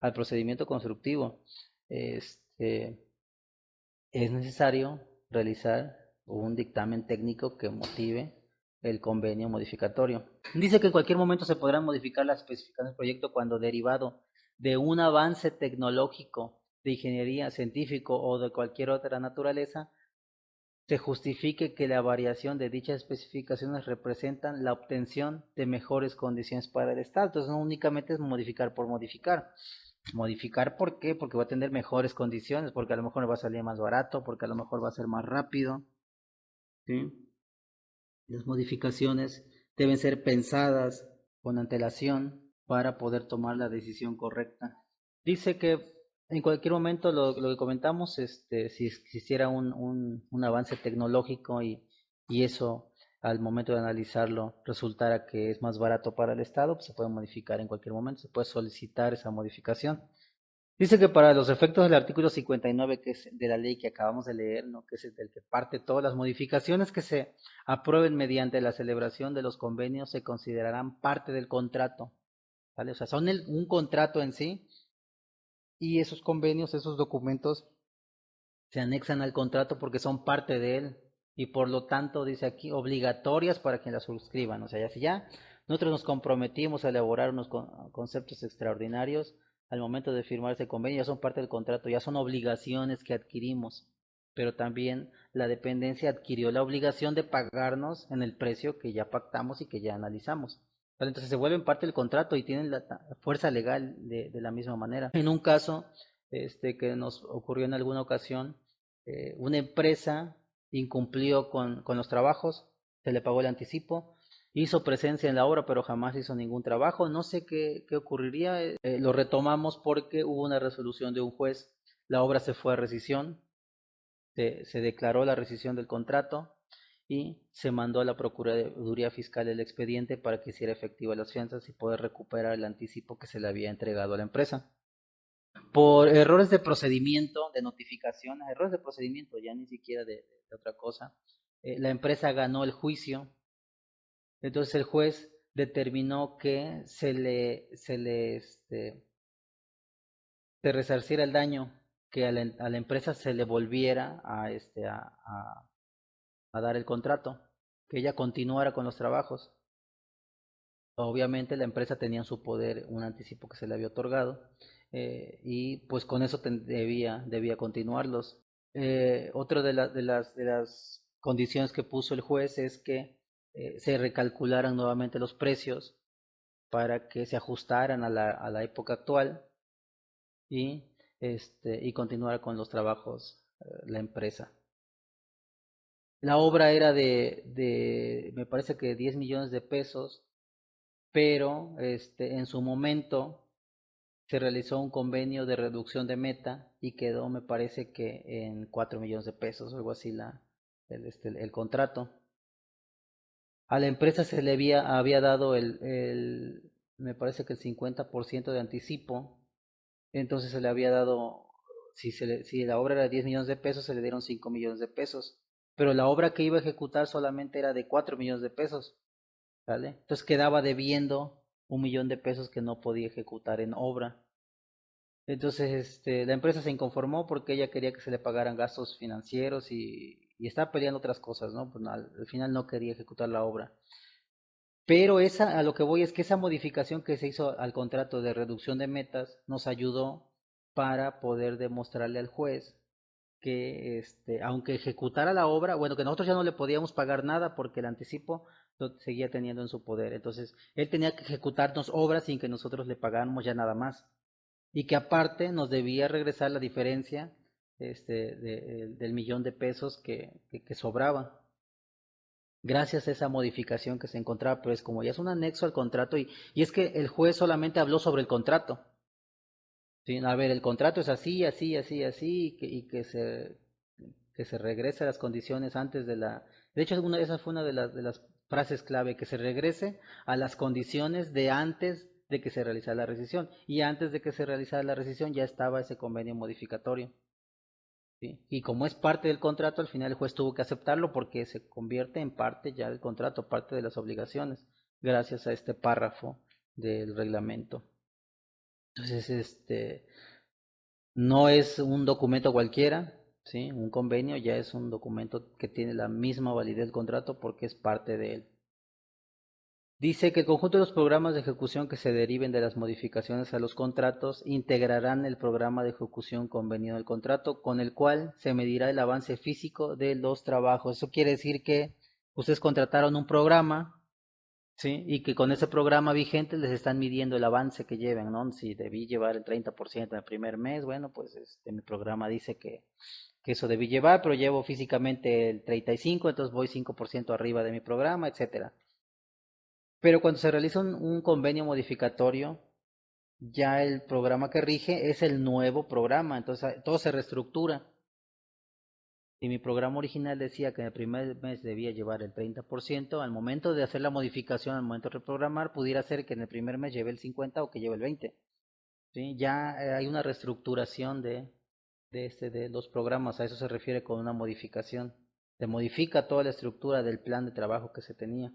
al procedimiento constructivo. Este, es necesario realizar un dictamen técnico que motive el convenio modificatorio. Dice que en cualquier momento se podrán modificar las especificaciones del proyecto cuando derivado de un avance tecnológico, de ingeniería, científico o de cualquier otra naturaleza, se justifique que la variación de dichas especificaciones representan la obtención de mejores condiciones para el Estado. Entonces no únicamente es modificar por modificar. Modificar, ¿por qué? Porque va a tener mejores condiciones, porque a lo mejor va a salir más barato, porque a lo mejor va a ser más rápido, ¿sí? Las modificaciones deben ser pensadas con antelación para poder tomar la decisión correcta. Dice que en cualquier momento lo que comentamos, si existiera un avance tecnológico y eso al momento de analizarlo resultara que es más barato para el Estado, pues se puede modificar en cualquier momento, se puede solicitar esa modificación. Dice que para los efectos del artículo 59, que es de la ley que acabamos de leer, ¿no? Que es el del que parte todas las modificaciones que se aprueben mediante la celebración de los convenios se considerarán parte del contrato, ¿vale? O sea, son un contrato en sí y esos convenios, esos documentos se anexan al contrato porque son parte de él y por lo tanto dice aquí obligatorias para quien las suscriban. O sea, ya nosotros nos comprometimos a elaborar unos conceptos extraordinarios al momento de firmar ese convenio, ya son parte del contrato, ya son obligaciones que adquirimos, pero también la dependencia adquirió la obligación de pagarnos en el precio que ya pactamos y que ya analizamos. ¿Vale? Entonces se vuelven parte del contrato y tienen la fuerza legal de la misma manera. En un caso que nos ocurrió en alguna ocasión, una empresa incumplió con los trabajos, se le pagó el anticipo, hizo presencia en la obra pero jamás hizo ningún trabajo, no sé qué ocurriría, lo retomamos porque hubo una resolución de un juez, la obra se fue a rescisión, se declaró la rescisión del contrato y se mandó a la Procuraduría Fiscal el expediente para que hiciera efectiva las fianzas y poder recuperar el anticipo que se le había entregado a la empresa. Por errores de procedimiento, de notificación, errores de procedimiento, ya ni siquiera de otra cosa, la empresa ganó el juicio, entonces el juez determinó que se resarciera el daño, que a la empresa se le volviera a dar el contrato, que ella continuara con los trabajos. Obviamente la empresa tenía en su poder un anticipo que se le había otorgado y pues con eso debía continuarlos. Otra de las condiciones que puso el juez es que se recalcularan nuevamente los precios para que se ajustaran a la época actual y, y continuar con los trabajos la empresa. La obra era me parece que 10 millones de pesos, pero en su momento se realizó un convenio de reducción de meta y quedó, me parece que en 4 millones de pesos, algo así el contrato. A la empresa se le había dado me parece que el 50% de anticipo, entonces se le había dado, si la obra era de 10 millones de pesos, se le dieron 5 millones de pesos, pero la obra que iba a ejecutar solamente era de 4 millones de pesos, ¿vale? Entonces quedaba debiendo 1 millón de pesos que no podía ejecutar en obra. Entonces, la empresa se inconformó porque ella quería que se le pagaran gastos financieros y estaba peleando otras cosas, ¿no? Pues no, al final no quería ejecutar la obra. Pero a lo que voy es que esa modificación que se hizo al contrato de reducción de metas nos ayudó para poder demostrarle al juez que, aunque ejecutara la obra, bueno, que nosotros ya no le podíamos pagar nada porque el anticipo lo seguía teniendo en su poder. Entonces, él tenía que ejecutarnos obras sin que nosotros le pagáramos ya nada más. Y que aparte nos debía regresar la diferencia, del millón de pesos que sobraba gracias a esa modificación que se encontraba, pero es como ya es un anexo al contrato y es que el juez solamente habló sobre el contrato. ¿Sí? A ver, el contrato es así, así, así, así, que se regrese a las condiciones antes de la... De hecho, esa fue una de las frases clave, que se regrese a las condiciones de antes de que se realizara la rescisión. Y antes de que se realizara la rescisión ya estaba ese convenio modificatorio. ¿Sí? Y como es parte del contrato, al final el juez tuvo que aceptarlo porque se convierte en parte ya del contrato, parte de las obligaciones, gracias a este párrafo del reglamento. Entonces, no es un documento cualquiera, ¿sí? Un convenio ya es un documento que tiene la misma validez del contrato porque es parte de él. Dice que el conjunto de los programas de ejecución que se deriven de las modificaciones a los contratos integrarán el programa de ejecución convenido del contrato, con el cual se medirá el avance físico de los trabajos. Eso quiere decir que ustedes contrataron un programa, ¿sí? Y que con ese programa vigente les están midiendo el avance que lleven, ¿no? Si debí llevar el 30% en el primer mes, bueno, pues mi programa dice que eso debí llevar, pero llevo físicamente el 35%, entonces voy 5% arriba de mi programa, etcétera. Pero cuando se realiza un convenio modificatorio, ya el programa que rige es el nuevo programa, entonces todo se reestructura. Si mi programa original decía que en el primer mes debía llevar el 30%, al momento de hacer la modificación, al momento de reprogramar, pudiera ser que en el primer mes lleve el 50% o que lleve el 20%. ¿Sí? Ya hay una reestructuración de los programas, a eso se refiere con una modificación. Se modifica toda la estructura del plan de trabajo que se tenía.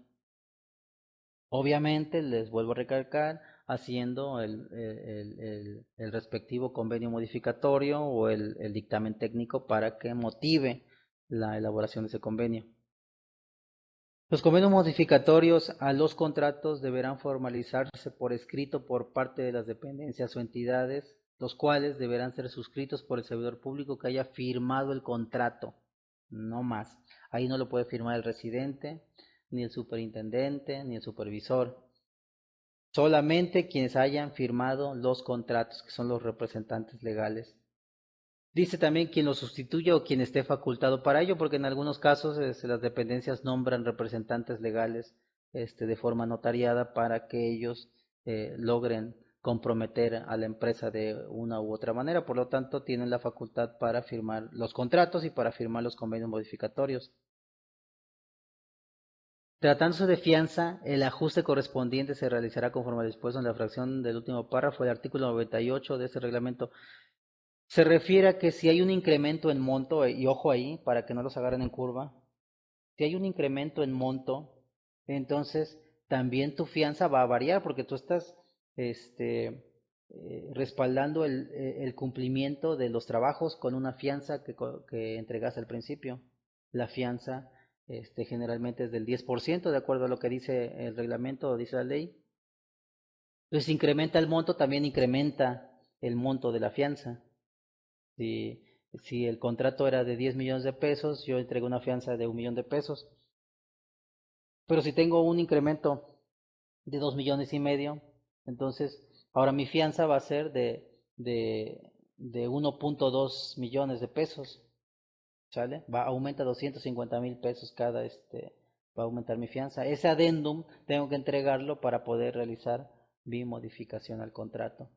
Obviamente, les vuelvo a recalcar, haciendo el respectivo convenio modificatorio o el dictamen técnico para que motive la elaboración de ese convenio. Los convenios modificatorios a los contratos deberán formalizarse por escrito por parte de las dependencias o entidades, los cuales deberán ser suscritos por el servidor público que haya firmado el contrato, no más. Ahí no lo puede firmar el residente, ni el superintendente, ni el supervisor. Solamente quienes hayan firmado los contratos, que son los representantes legales. Dice también quien lo sustituya o quien esté facultado para ello, porque en algunos casos las dependencias nombran representantes legales de forma notariada para que ellos logren comprometer a la empresa de una u otra manera. Por lo tanto, tienen la facultad para firmar los contratos y para firmar los convenios modificatorios. Tratándose de fianza, el ajuste correspondiente se realizará conforme dispuesto en la fracción del último párrafo del artículo 98 de este reglamento. Se refiere a que si hay un incremento en monto, y ojo ahí, para que no los agarren en curva, si hay un incremento en monto, entonces también tu fianza va a variar porque tú estás respaldando el cumplimiento de los trabajos con una fianza que entregas al principio. La fianza generalmente es del 10%, de acuerdo a lo que dice el reglamento o dice la ley. Entonces, si incrementa el monto, también incrementa el monto de la fianza. Si, si el contrato era de 10 millones de pesos, yo entrego una fianza de 1 millón de pesos. Pero si tengo un incremento de 2,5 millones, Entonces, ahora mi fianza va a ser de 1.2 millones de pesos, ¿sale? Aumenta 250,000 pesos va a aumentar mi fianza. Ese adendum tengo que entregarlo para poder realizar mi modificación al contrato,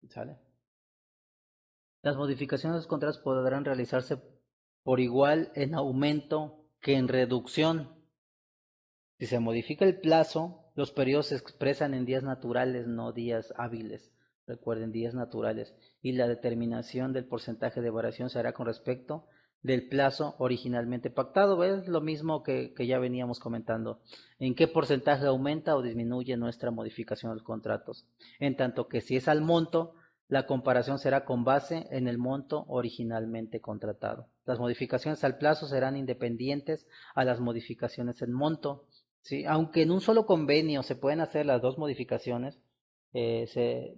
¿sale? Las modificaciones de los contratos podrán realizarse por igual en aumento que en reducción. Si se modifica el plazo, los periodos se expresan en días naturales, no días hábiles. Recuerden, días naturales. Y la determinación del porcentaje de variación se hará con respecto del plazo originalmente pactado. ¿Ves? Lo mismo que ya veníamos comentando. ¿En qué porcentaje aumenta o disminuye nuestra modificación de los contratos? En tanto que si es al monto, la comparación será con base en el monto originalmente contratado. Las modificaciones al plazo serán independientes a las modificaciones en monto. Sí, aunque en un solo convenio se pueden hacer las dos modificaciones, eh, se,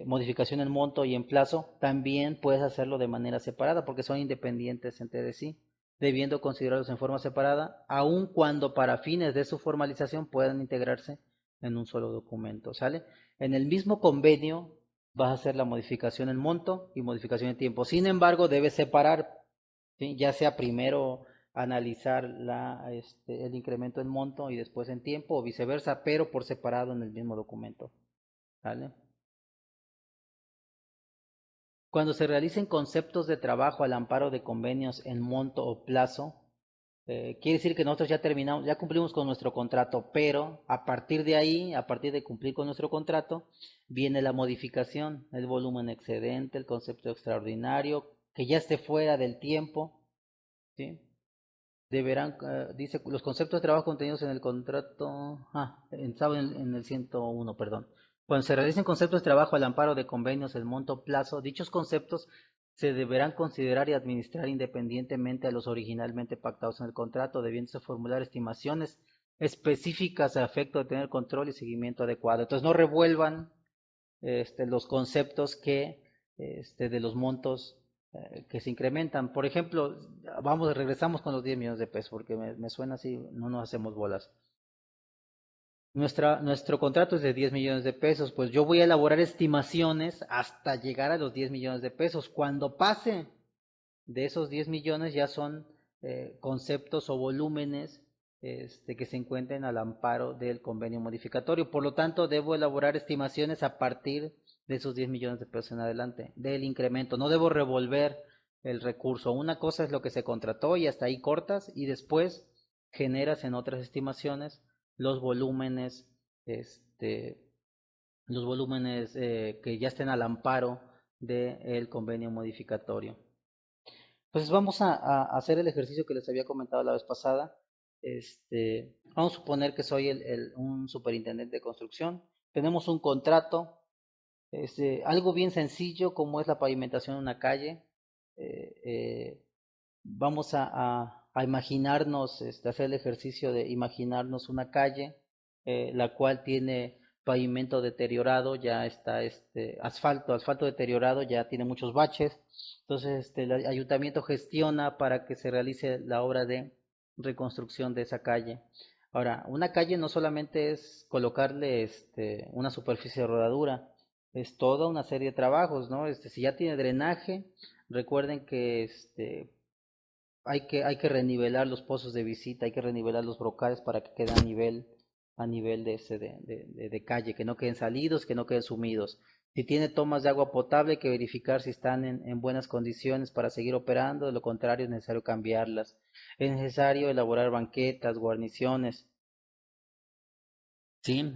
modificación en monto y en plazo, también puedes hacerlo de manera separada porque son independientes entre de sí, debiendo considerarlos en forma separada, aun cuando para fines de su formalización puedan integrarse en un solo documento, ¿sale? En el mismo convenio vas a hacer la modificación en monto y modificación en tiempo. Sin embargo, debes separar, ¿sí? Ya sea primero analizar el incremento en monto y después en tiempo o viceversa, pero por separado en el mismo documento, ¿vale? Cuando se realicen conceptos de trabajo al amparo de convenios en monto o plazo, quiere decir que nosotros ya terminamos, ya cumplimos con nuestro contrato, pero a partir de ahí, a partir de cumplir con nuestro contrato, viene la modificación, el volumen excedente, el concepto extraordinario, que ya esté fuera del tiempo, ¿sí? Deberán, dice, los conceptos de trabajo contenidos en el contrato, estaba en el 101, perdón. Cuando se realicen conceptos de trabajo al amparo de convenios, el monto, plazo, dichos conceptos se deberán considerar y administrar independientemente a los originalmente pactados en el contrato, debiéndose formular estimaciones específicas a efecto de tener control y seguimiento adecuado. Entonces no revuelvan los conceptos de los montos que se incrementan. Por ejemplo, regresamos con los 10 millones de pesos, porque me suena así, no nos hacemos bolas. Nuestro contrato es de 10 millones de pesos, pues yo voy a elaborar estimaciones hasta llegar a los 10 millones de pesos. Cuando pase de esos 10 millones ya son conceptos o volúmenes que se encuentren al amparo del convenio modificatorio. Por lo tanto, debo elaborar estimaciones a partir de esos 10 millones de pesos en adelante, del incremento. No debo revolver el recurso. Una cosa es lo que se contrató y hasta ahí cortas y después generas en otras estimaciones los volúmenes, este, que ya estén al amparo del convenio modificatorio. Pues vamos a hacer el ejercicio que les había comentado la vez pasada. Vamos a suponer que soy un superintendente de construcción. Tenemos un contrato, algo bien sencillo como es la pavimentación de una calle. Eh, eh, Vamos a imaginarnos, hacer el ejercicio de imaginarnos una calle, la cual tiene pavimento deteriorado, ya está asfalto deteriorado, ya tiene muchos baches. Entonces, el ayuntamiento gestiona para que se realice la obra de reconstrucción de esa calle. Ahora, una calle no solamente es colocarle una superficie de rodadura, es toda una serie de trabajos, ¿no? Si ya tiene drenaje, recuerden que hay que renivelar los pozos de visita, hay que renivelar los brocales para que queden a nivel de calle, que no queden salidos, que no queden sumidos. Si tiene tomas de agua potable, hay que verificar si están en buenas condiciones para seguir operando, de lo contrario es necesario cambiarlas. Es necesario elaborar banquetas, guarniciones, ¿sí?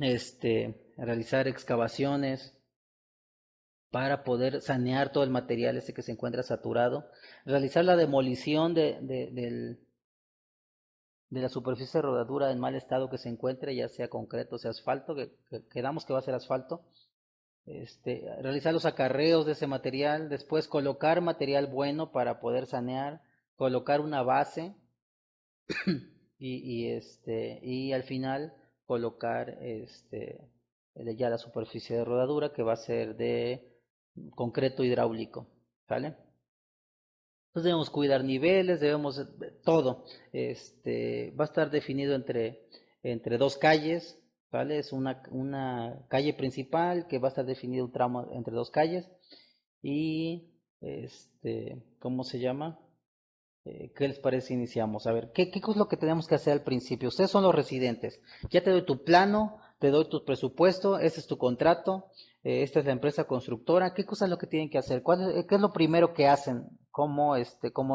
Realizar excavaciones para poder sanear todo el material que se encuentra saturado, realizar la demolición de la superficie de rodadura en mal estado que se encuentre, ya sea concreto o sea asfalto, que quedamos que va a ser asfalto, realizar los acarreos de ese material, después colocar material bueno para poder sanear, colocar una base y al final colocar ya la superficie de rodadura que va a ser de concreto hidráulico, ¿vale? Entonces debemos cuidar niveles, debemos todo. Va a estar definido entre dos calles, ¿vale? Es una calle principal que va a estar definido un tramo entre dos calles y, ¿cómo se llama? ¿Qué les parece si iniciamos? A ver, ¿qué es lo que tenemos que hacer al principio? Ustedes son los residentes. Ya te doy tu plano, te doy tu presupuesto, este es tu contrato, esta es la empresa constructora. ¿Qué cosa es lo que tienen que hacer? ¿Qué es lo primero que hacen como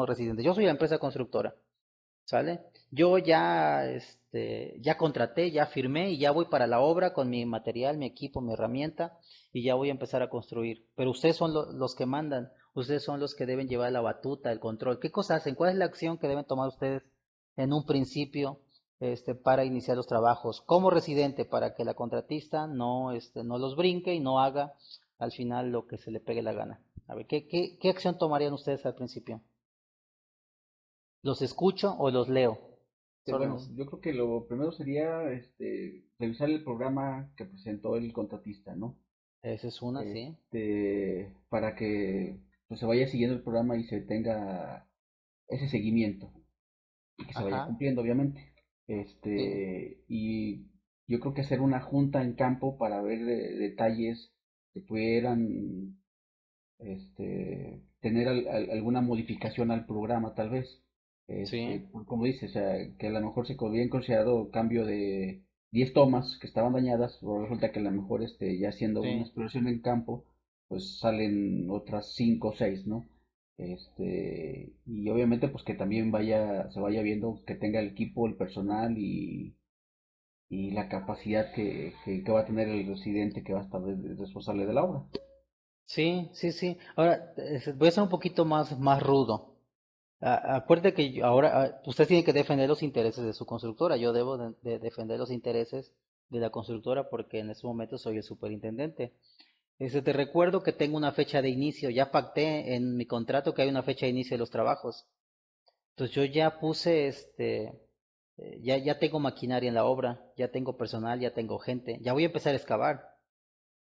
residentes? Yo soy la empresa constructora. ¿Sale? Yo ya contraté, ya firmé y ya voy para la obra con mi material, mi equipo, mi herramienta y ya voy a empezar a construir. Pero ustedes son los que mandan, ustedes son los que deben llevar la batuta, el control. ¿Qué cosas hacen? ¿Cuál es la acción que deben tomar ustedes en un principio, para iniciar los trabajos como residente para que la contratista no los brinque y no haga al final lo que se le pegue la gana? A ver, ¿qué acción tomarían ustedes al principio? ¿Los escucho o los leo? Bueno, Son, yo creo que lo primero sería revisar el programa que presentó el contratista, ¿no? Esa es una, sí. Para que pues, se vaya siguiendo el programa y se tenga ese seguimiento y que se vaya Ajá, cumpliendo, obviamente. sí, Y yo creo que hacer una junta en campo para ver detalles que pudieran tener alguna modificación al programa, tal vez. sí, Como dices, o sea, que a lo mejor se habían considerado cambio de 10 tomas que estaban dañadas, o resulta que a lo mejor ya haciendo una sí. exploración en campo, pues salen otras 5 o 6, ¿no? Y obviamente pues que también se vaya viendo que tenga el equipo, el personal y la capacidad que va a tener el residente que va a estar responsable de la obra. Sí, sí, sí. Ahora, voy a ser un poquito más rudo. Acuérdate que ahora usted tiene que defender los intereses de su constructora. Yo debo de defender los intereses de la constructora porque en este momento soy el superintendente. Te recuerdo que tengo una fecha de inicio. Ya pacté en mi contrato que hay una fecha de inicio de los trabajos. Entonces yo ya puse, ya tengo maquinaria en la obra, ya tengo personal, ya tengo gente. Ya voy a empezar a excavar.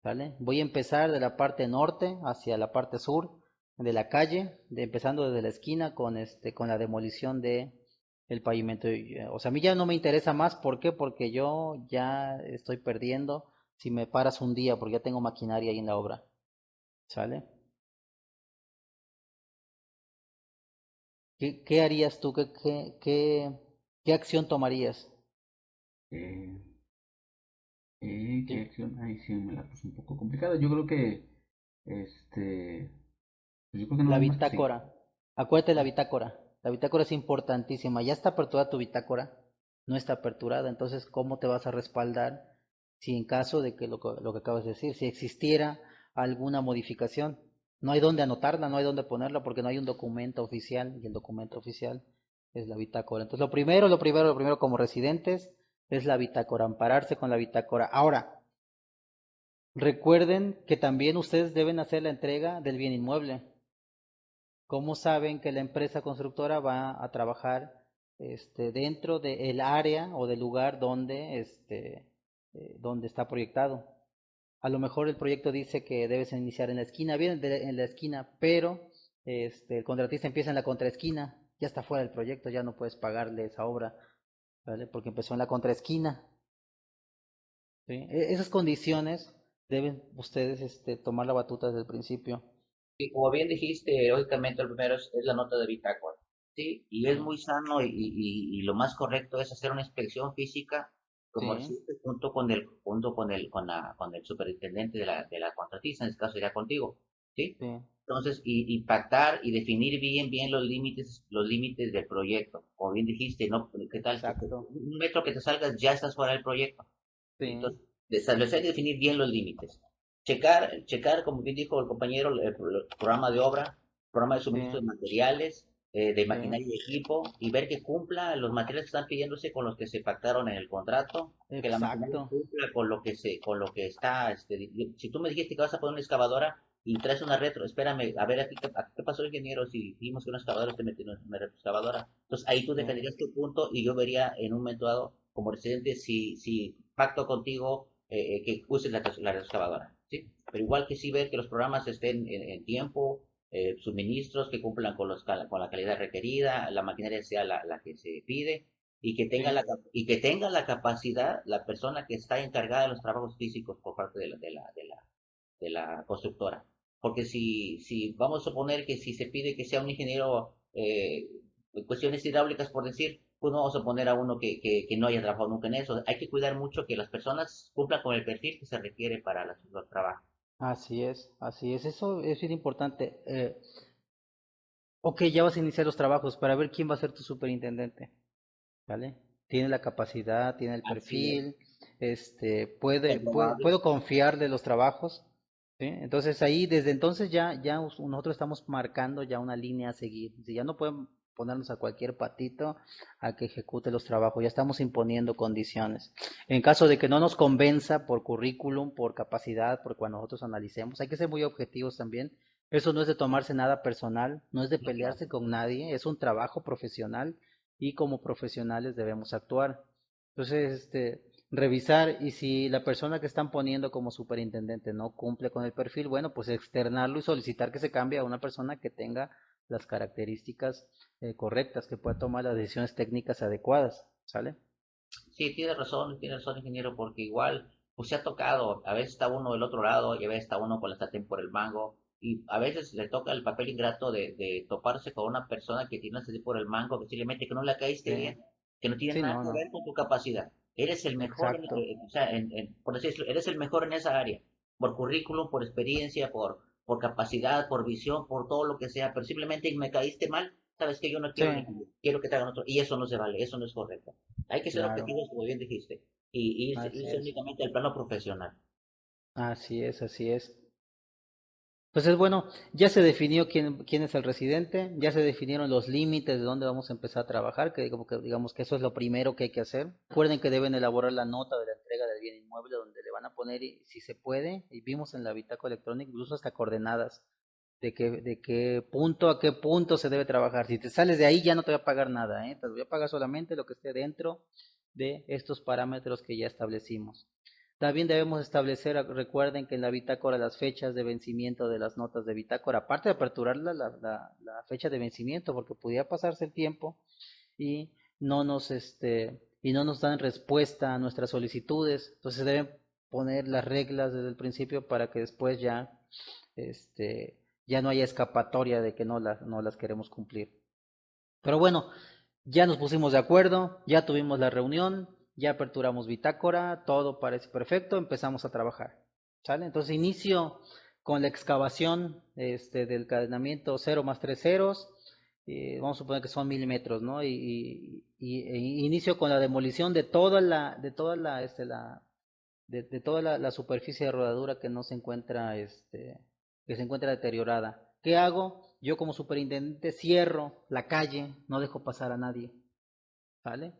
¿Vale? Voy a empezar de la parte norte hacia la parte sur de la calle, empezando desde la esquina con la demolición de el pavimento. O sea, a mí ya no me interesa más, ¿por qué? Porque yo ya estoy perdiendo si me paras un día, porque ya tengo maquinaria ahí en la obra, ¿sale? ¿Qué harías tú? ¿Qué acción tomarías? Eh, ¿Qué Sí. acción? Ahí sí me la puse un poco complicada. Yo creo que, este, pues yo creo que no La hay más que seguir. bitácora. Acuérdate de la bitácora. La bitácora es importantísima. Ya está aperturada tu bitácora. No está aperturada. Entonces, ¿cómo te vas a respaldar si en caso de que lo que acabas de decir, si existiera alguna modificación? No hay dónde anotarla, no hay dónde ponerla porque no hay un documento oficial y el documento oficial es la bitácora. Entonces, lo primero como residentes es la bitácora, ampararse con la bitácora. Ahora, recuerden que también ustedes deben hacer la entrega del bien inmueble. ¿Cómo saben que la empresa constructora va a trabajar dentro del área o del lugar donde está proyectado? A lo mejor el proyecto dice que debes iniciar en la esquina, bien en la esquina, pero el contratista empieza en la contraesquina, ya está fuera del proyecto, ya no puedes pagarle esa obra, ¿vale? Porque empezó en la contraesquina, ¿sí? Esas condiciones deben ustedes tomar la batuta desde el principio. Y como bien dijiste, lógicamente lo primero es la nota de bitácora, ¿sí? Y es Sí, muy sano y lo más correcto es hacer una inspección física, como sí, deciste, con el superintendente de la contratista, en este caso sería contigo, ¿sí? sí, Entonces, y pactar y definir bien los límites del proyecto. Como bien dijiste, ¿no? ¿Qué tal? Que exacto, un metro que te salgas ya estás fuera del proyecto. ¿Sí? sí, Entonces, establecer y definir bien los límites. Checar, como bien dijo el compañero, el programa de obra, programa de sí, suministro de materiales, de sí. maquinaria y equipo, y ver que cumpla los materiales que están pidiéndose con los que se pactaron en el contrato, que la maquinaria Exacto. cumpla con lo que está, si tú me dijiste que vas a poner una excavadora y traes una retro, espérame, a ver aquí qué pasó, ingeniero, si dijimos que una excavadora te metió una retroexcavadora. Entonces ahí tú Sí, defenderías tu punto y yo vería en un momento dado como residente si pacto contigo que uses la excavadora, ¿sí? Pero igual que sí ver que los programas estén en tiempo, suministros que cumplan con la calidad requerida, la maquinaria sea la que se pide Sí. y que tenga la capacidad la persona que está encargada de los trabajos físicos por parte de la constructora. Porque si vamos a suponer que si se pide que sea un ingeniero en cuestiones hidráulicas, por decir, pues no vamos a poner a uno que no haya trabajado nunca en eso. Hay que cuidar mucho que las personas cumplan con el perfil que se requiere para los trabajos. Así es, así es. Eso es bien importante. Ok, ya vas a iniciar los trabajos para ver quién va a ser tu superintendente, ¿vale? Tiene la capacidad, tiene el Así es. perfil, Comprobable. puedo confiar de los trabajos, ¿sí? Entonces ahí, desde entonces nosotros estamos marcando ya una línea a seguir. Si ya no pueden ponernos a cualquier patito a que ejecute los trabajos, ya estamos imponiendo condiciones. En caso de que no nos convenza por currículum, por capacidad, por cuando nosotros analicemos, hay que ser muy objetivos también. Eso no es de tomarse nada personal, no es de No, claro. pelearse con nadie, es un trabajo profesional y como profesionales debemos actuar. Entonces, revisar y si la persona que están poniendo como superintendente no cumple con el perfil, bueno, pues externarlo y solicitar que se cambie a una persona que tenga las características correctas, que pueda tomar las decisiones técnicas adecuadas, ¿sale? Sí, tiene razón, ingeniero, porque igual, pues se ha tocado, a veces está uno del otro lado y a veces está uno con la sartén por el mango, y a veces le toca el papel ingrato de toparse con una persona que tiene la sartén por el mango, posiblemente que no le caíste Sí, bien, que no tiene sí, nada no, que no, ver con tu capacidad. Eres el mejor, exacto, o sea, por decirlo, eres el mejor en esa área, por currículum, por experiencia, por capacidad, por visión, por todo lo que sea, pero simplemente me caíste mal, sabes que yo no sí, quiero ni quiero que te hagan otro, y eso no se vale, eso no es correcto. Hay que ser claro, objetivos, como bien dijiste, y así irse es, únicamente al plano profesional. así es, así es. Entonces, bueno, ya se definió quién es el residente, ya se definieron los límites de dónde vamos a empezar a trabajar, digamos que eso es lo primero que hay que hacer. Recuerden que deben elaborar la nota de la entrega del bien inmueble donde le van a poner, si se puede, y vimos en la bitácora electrónica incluso hasta coordenadas de qué punto a qué punto se debe trabajar. Si te sales de ahí ya no te voy a pagar nada, ¿eh? Te voy a pagar solamente lo que esté dentro de estos parámetros que ya establecimos. También debemos establecer, recuerden que en la bitácora las fechas de vencimiento de las notas de bitácora, aparte de aperturar la fecha de vencimiento, porque podía pasarse el tiempo y y no nos dan respuesta a nuestras solicitudes, entonces deben poner las reglas desde el principio para que después este, ya no haya escapatoria de que no las queremos cumplir. Pero bueno, ya nos pusimos de acuerdo, ya tuvimos la reunión, ya aperturamos bitácora, todo parece perfecto, empezamos a trabajar. ¿Sale? Entonces inicio con la excavación del cadenamiento 0 más 3 ceros, vamos a suponer que son 1000 metros, ¿no? E inicio con la demolición de toda la superficie de rodadura que no se encuentra, que se encuentra deteriorada. ¿Qué hago? Yo como superintendente cierro la calle, no dejo pasar a nadie, ¿vale?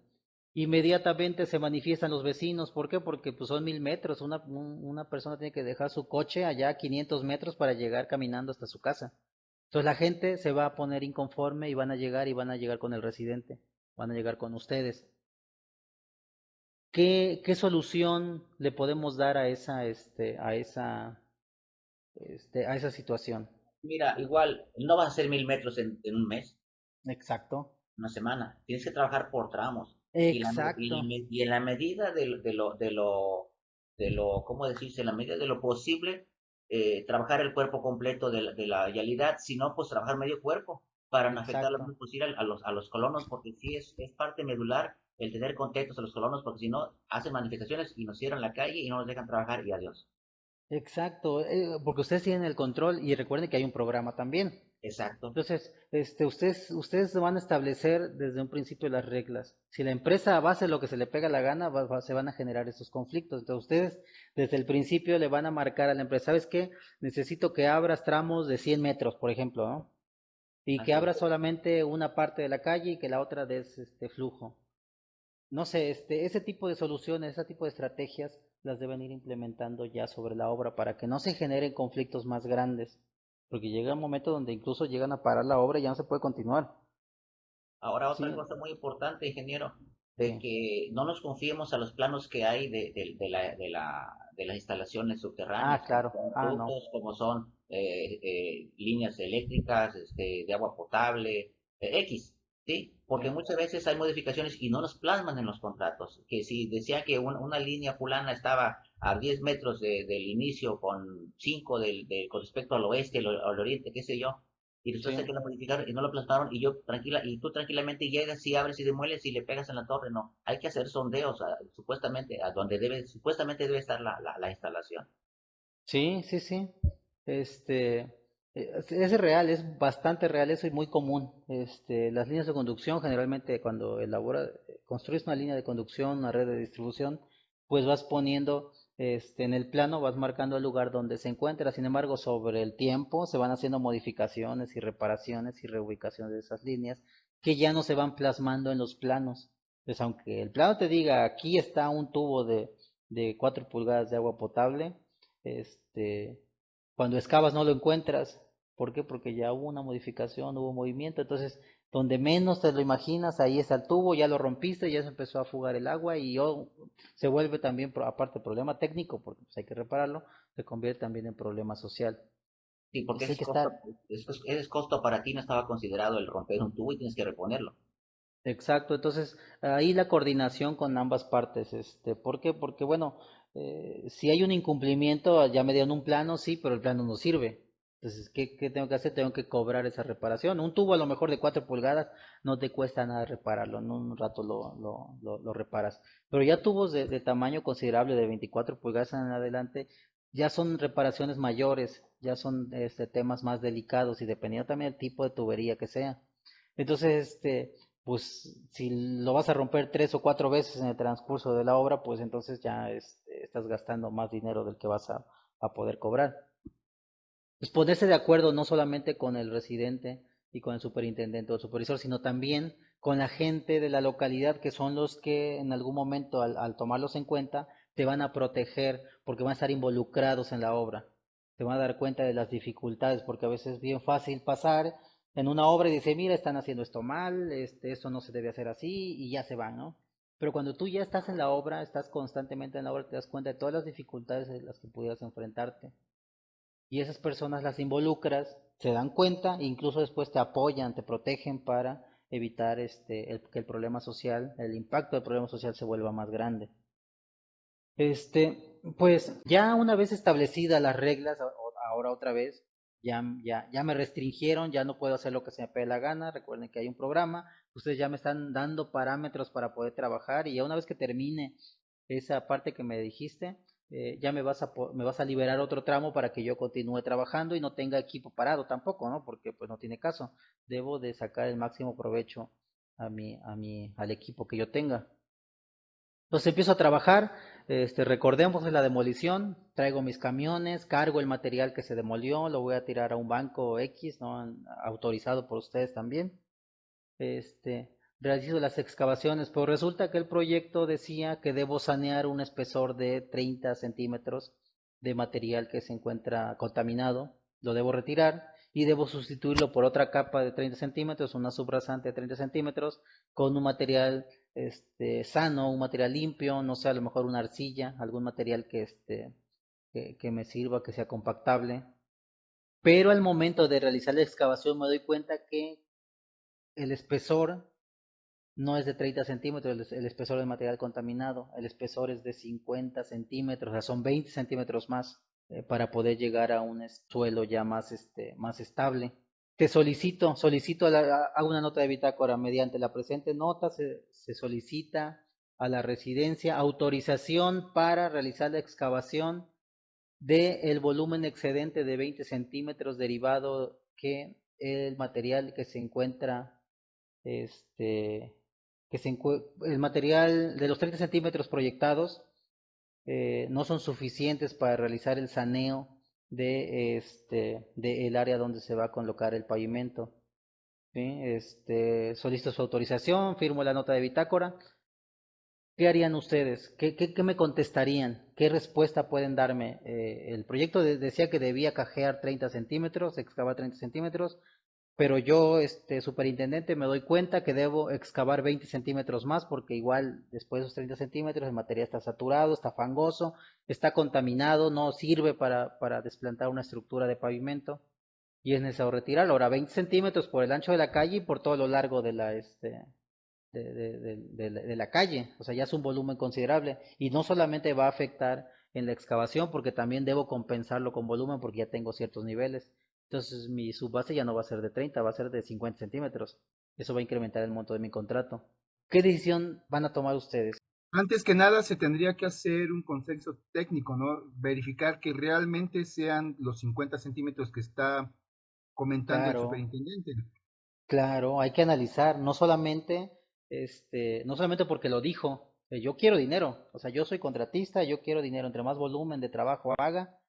Inmediatamente se manifiestan los vecinos, ¿por qué? Porque pues son 1000 metros, una persona tiene que dejar su coche allá a 500 metros para llegar caminando hasta su casa. Entonces la gente se va a poner inconforme y van a llegar con el residente, van a llegar con ustedes. ¿Qué solución le podemos dar a esa situación? Mira, igual, no vas a hacer 1000 metros en un mes, Exacto, una semana. Tienes que trabajar por tramos. exacto, Y en la medida ¿cómo decirse? En la medida de lo posible, trabajar el cuerpo completo de la vialidad, si no, pues trabajar medio cuerpo para no afectar lo exacto. menos posible a los colonos, porque sí es parte medular el tener contentos a los colonos, porque si no, hacen manifestaciones y nos cierran la calle y no nos dejan trabajar y adiós. Exacto, porque ustedes tienen el control y recuerden que hay un programa también. Exacto. Entonces, ustedes van a establecer desde un principio las reglas. Si la empresa va a hacer lo que se le pega la gana, se van a generar esos conflictos. Entonces, ustedes desde el principio le van a marcar a la empresa, ¿sabes qué? Necesito que abras tramos de 100 metros, por ejemplo, ¿no? Y que Así es. abras solamente una parte de la calle y que la otra des este flujo. No sé, ese tipo de soluciones, ese tipo de estrategias las deben ir implementando ya sobre la obra para que no se generen conflictos más grandes, porque llega un momento donde incluso llegan a parar la obra y ya no se puede continuar. Ahora, otra Sí, cosa muy importante, ingeniero, de sí. que no nos confiemos a los planos que hay de las instalaciones Ah, subterráneas, como claro. son Ah, no. ductos, como son líneas eléctricas, de agua potable, X. Sí, porque muchas veces hay modificaciones y no los plasman en los contratos. Que si decía que una línea fulana estaba a 10 metros del inicio con 5 con respecto al oeste, al oriente, qué sé yo, y después hay Sí. que la modificar y no lo plasmaron y yo tranquila, y tú tranquilamente llegas y abres y demueles y le pegas en la torre, no. Hay que hacer sondeos supuestamente a donde supuestamente debe estar la instalación. Sí, sí, sí. Este, es real, es bastante real eso y muy común. Las líneas de conducción, generalmente cuando construyes una línea de conducción, una red de distribución, pues vas poniendo, en el plano, vas marcando el lugar donde se encuentra. Sin embargo, sobre el tiempo se van haciendo modificaciones y reparaciones y reubicaciones de esas líneas que ya no se van plasmando en los planos. Pues aunque el plano te diga, aquí está un tubo de 4 pulgadas de agua potable, este, cuando excavas no lo encuentras. ¿Por qué? Porque ya hubo una modificación, hubo movimiento. Entonces, donde menos te lo imaginas, ahí está el tubo, ya lo rompiste, ya se empezó a fugar el agua y se vuelve también, aparte de problema técnico, porque pues, hay que repararlo, se convierte también en problema social. Sí, porque Entonces ese hay es que estar. costo, ese costo para ti, no estaba considerado el romper un tubo y tienes que reponerlo. Exacto, entonces ahí la coordinación con ambas partes, ¿por qué? Porque bueno, si hay un incumplimiento, ya me dieron un plano, sí, pero el plano no sirve. Entonces, ¿qué tengo que hacer? Tengo que cobrar esa reparación. Un tubo a lo mejor de 4 pulgadas no te cuesta nada repararlo, en un rato lo reparas. Pero ya tubos de tamaño considerable, de 24 pulgadas en adelante, ya son reparaciones mayores, ya son temas más delicados y dependiendo también del tipo de tubería que sea. Entonces, pues si lo vas a romper 3 o 4 veces en el transcurso de la obra, pues entonces ya estás gastando más dinero del que vas a poder cobrar. Pues ponerse de acuerdo no solamente con el residente y con el superintendente o supervisor, sino también con la gente de la localidad, que son los que en algún momento al tomarlos en cuenta te van a proteger porque van a estar involucrados en la obra. Te van a dar cuenta de las dificultades porque a veces es bien fácil pasar en una obra y decir, mira, están haciendo esto mal, esto no se debe hacer así y ya se van, ¿no? Pero cuando tú ya estás en la obra, estás constantemente en la obra, te das cuenta de todas las dificultades de las que pudieras enfrentarte y esas personas las involucras, se dan cuenta e incluso después te apoyan, te protegen para evitar que el problema social, el impacto del problema social se vuelva más grande. Pues ya una vez establecidas las reglas, ahora otra vez, ya me restringieron, ya no puedo hacer lo que se me pegue la gana. Recuerden que hay un programa, ustedes ya me están dando parámetros para poder trabajar y ya una vez que termine esa parte que me dijiste, ya me vas a liberar otro tramo para que yo continúe trabajando y no tenga equipo parado tampoco, ¿no? Porque pues no tiene caso. Debo de sacar el máximo provecho al equipo que yo tenga. Entonces empiezo a trabajar, recordemos de la demolición, traigo mis camiones, cargo el material que se demolió, lo voy a tirar a un banco X, ¿no? Autorizado por ustedes también. Realizo las excavaciones, pero resulta que el proyecto decía que debo sanear un espesor de 30 centímetros de material que se encuentra contaminado, lo debo retirar y debo sustituirlo por otra capa de 30 centímetros, una subrasante de 30 centímetros, con un material sano, un material limpio, no sé, a lo mejor una arcilla, algún material que me sirva, que sea compactable. Pero al momento de realizar la excavación me doy cuenta que el espesor no es de 30 centímetros el espesor del material contaminado, el espesor es de 50 centímetros, o sea, son 20 centímetros más para poder llegar a un suelo ya más estable. Te solicito, hago una nota de bitácora, mediante la presente nota se solicita a la residencia autorización para realizar la excavación del volumen excedente de 20 centímetros derivado que el material que se encuentra este, el material de los 30 centímetros proyectados no son suficientes para realizar el saneo de el área donde se va a colocar el pavimento. ¿Sí? Solicito su autorización, firmo la nota de bitácora. ¿Qué harían ustedes? ¿Qué me contestarían? ¿Qué respuesta pueden darme? El proyecto decía que debía cajear 30 centímetros, excavar 30 centímetros, pero yo, superintendente, me doy cuenta que debo excavar 20 centímetros más porque igual después de esos 30 centímetros el material está saturado, está fangoso, está contaminado, no sirve para desplantar una estructura de pavimento. y es necesario retirarlo. Ahora, 20 centímetros por el ancho de la calle y por todo lo largo de la calle, o sea, ya es un volumen considerable y no solamente va a afectar en la excavación porque también debo compensarlo con volumen porque ya tengo ciertos niveles. Entonces mi subbase ya no va a ser de 30, va a ser de 50 centímetros. Eso va a incrementar el monto de mi contrato. ¿Qué decisión van a tomar ustedes? Antes que nada, se tendría que hacer un consenso técnico, ¿no? Verificar que realmente sean los 50 centímetros que está comentando el Claro, superintendente. claro, hay que analizar, no solamente porque lo dijo, yo quiero dinero, o sea, yo soy contratista, yo quiero dinero, entre más volumen de trabajo haga,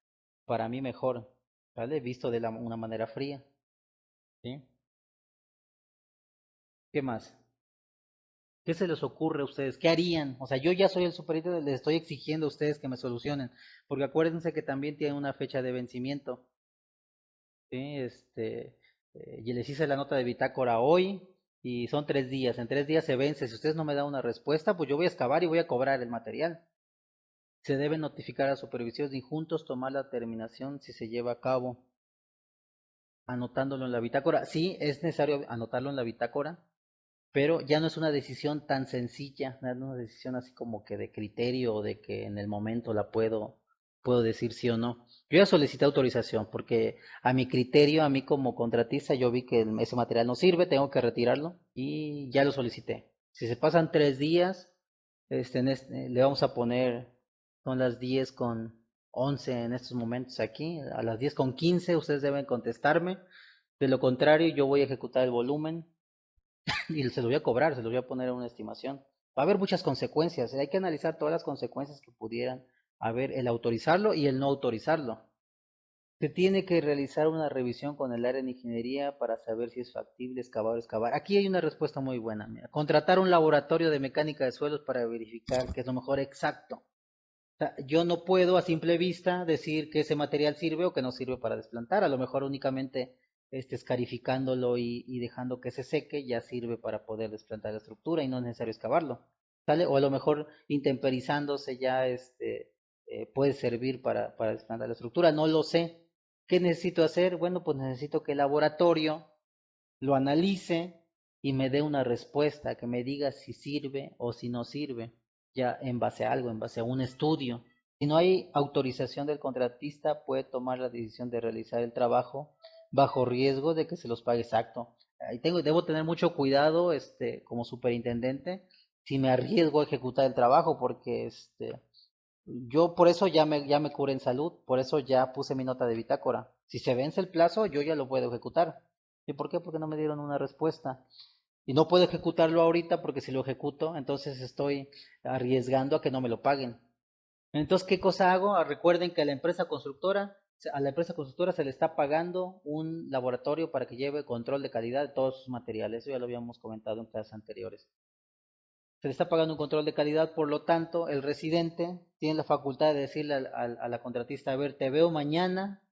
para mí mejor, ¿vale? Visto de una manera fría, ¿sí? ¿Qué más? ¿Qué se les ocurre a ustedes? ¿Qué harían? O sea, yo ya soy el superintendente, les estoy exigiendo a ustedes que me solucionen, porque acuérdense que también tienen una fecha de vencimiento, ¿sí? Y les hice la nota de bitácora hoy y son 3 días. En 3 días se vence. Si ustedes no me dan una respuesta, pues yo voy a excavar y voy a cobrar el material. Se debe notificar a supervisores y juntos tomar la terminación si se lleva a cabo, anotándolo en la bitácora. Sí, es necesario anotarlo en la bitácora, pero ya no es una decisión tan sencilla, no es una decisión así como que de criterio o de que en el momento puedo decir sí o no. Yo ya solicité autorización porque a mi criterio, a mí como contratista, yo vi que ese material no sirve, tengo que retirarlo y ya lo solicité. Si se pasan 3 días, le vamos a poner, son las 10:11 en estos momentos aquí, a las 10:15 ustedes deben contestarme. De lo contrario, yo voy a ejecutar el volumen y se lo voy a cobrar, se lo voy a poner en una estimación. Va a haber muchas consecuencias, hay que analizar todas las consecuencias que pudieran haber el autorizarlo y el no autorizarlo. Se tiene que realizar una revisión con el área de ingeniería para saber si es factible excavar o excavar. Aquí hay una respuesta muy buena. Mira. Contratar un laboratorio de mecánica de suelos para verificar que es lo mejor exacto. O sea, yo no puedo a simple vista decir que ese material sirve o que no sirve para desplantar. A lo mejor únicamente escarificándolo y dejando que se seque ya sirve para poder desplantar la estructura y no es necesario excavarlo. ¿Sale? O a lo mejor intemperizándose ya puede servir para desplantar la estructura. No lo sé. ¿Qué necesito hacer? Bueno, pues necesito que el laboratorio lo analice y me dé una respuesta, que me diga si sirve o si no sirve, ya en base a algo, en base a un estudio. Si no hay autorización del contratista, puede tomar la decisión de realizar el trabajo bajo riesgo de que se los pague exacto. Debo tener mucho cuidado, como superintendente, si me arriesgo a ejecutar el trabajo, porque yo por eso ya me curé en salud, por eso ya puse mi nota de bitácora. Si se vence el plazo, yo ya lo puedo ejecutar. ¿Y por qué? Porque no me dieron una respuesta. Y no puedo ejecutarlo ahorita porque si lo ejecuto, entonces estoy arriesgando a que no me lo paguen. Entonces, ¿qué cosa hago? Recuerden que a la empresa constructora se le está pagando un laboratorio para que lleve control de calidad de todos sus materiales. Eso ya lo habíamos comentado en clases anteriores. Se le está pagando un control de calidad, por lo tanto, el residente tiene la facultad de decirle a la contratista, a ver, te veo mañana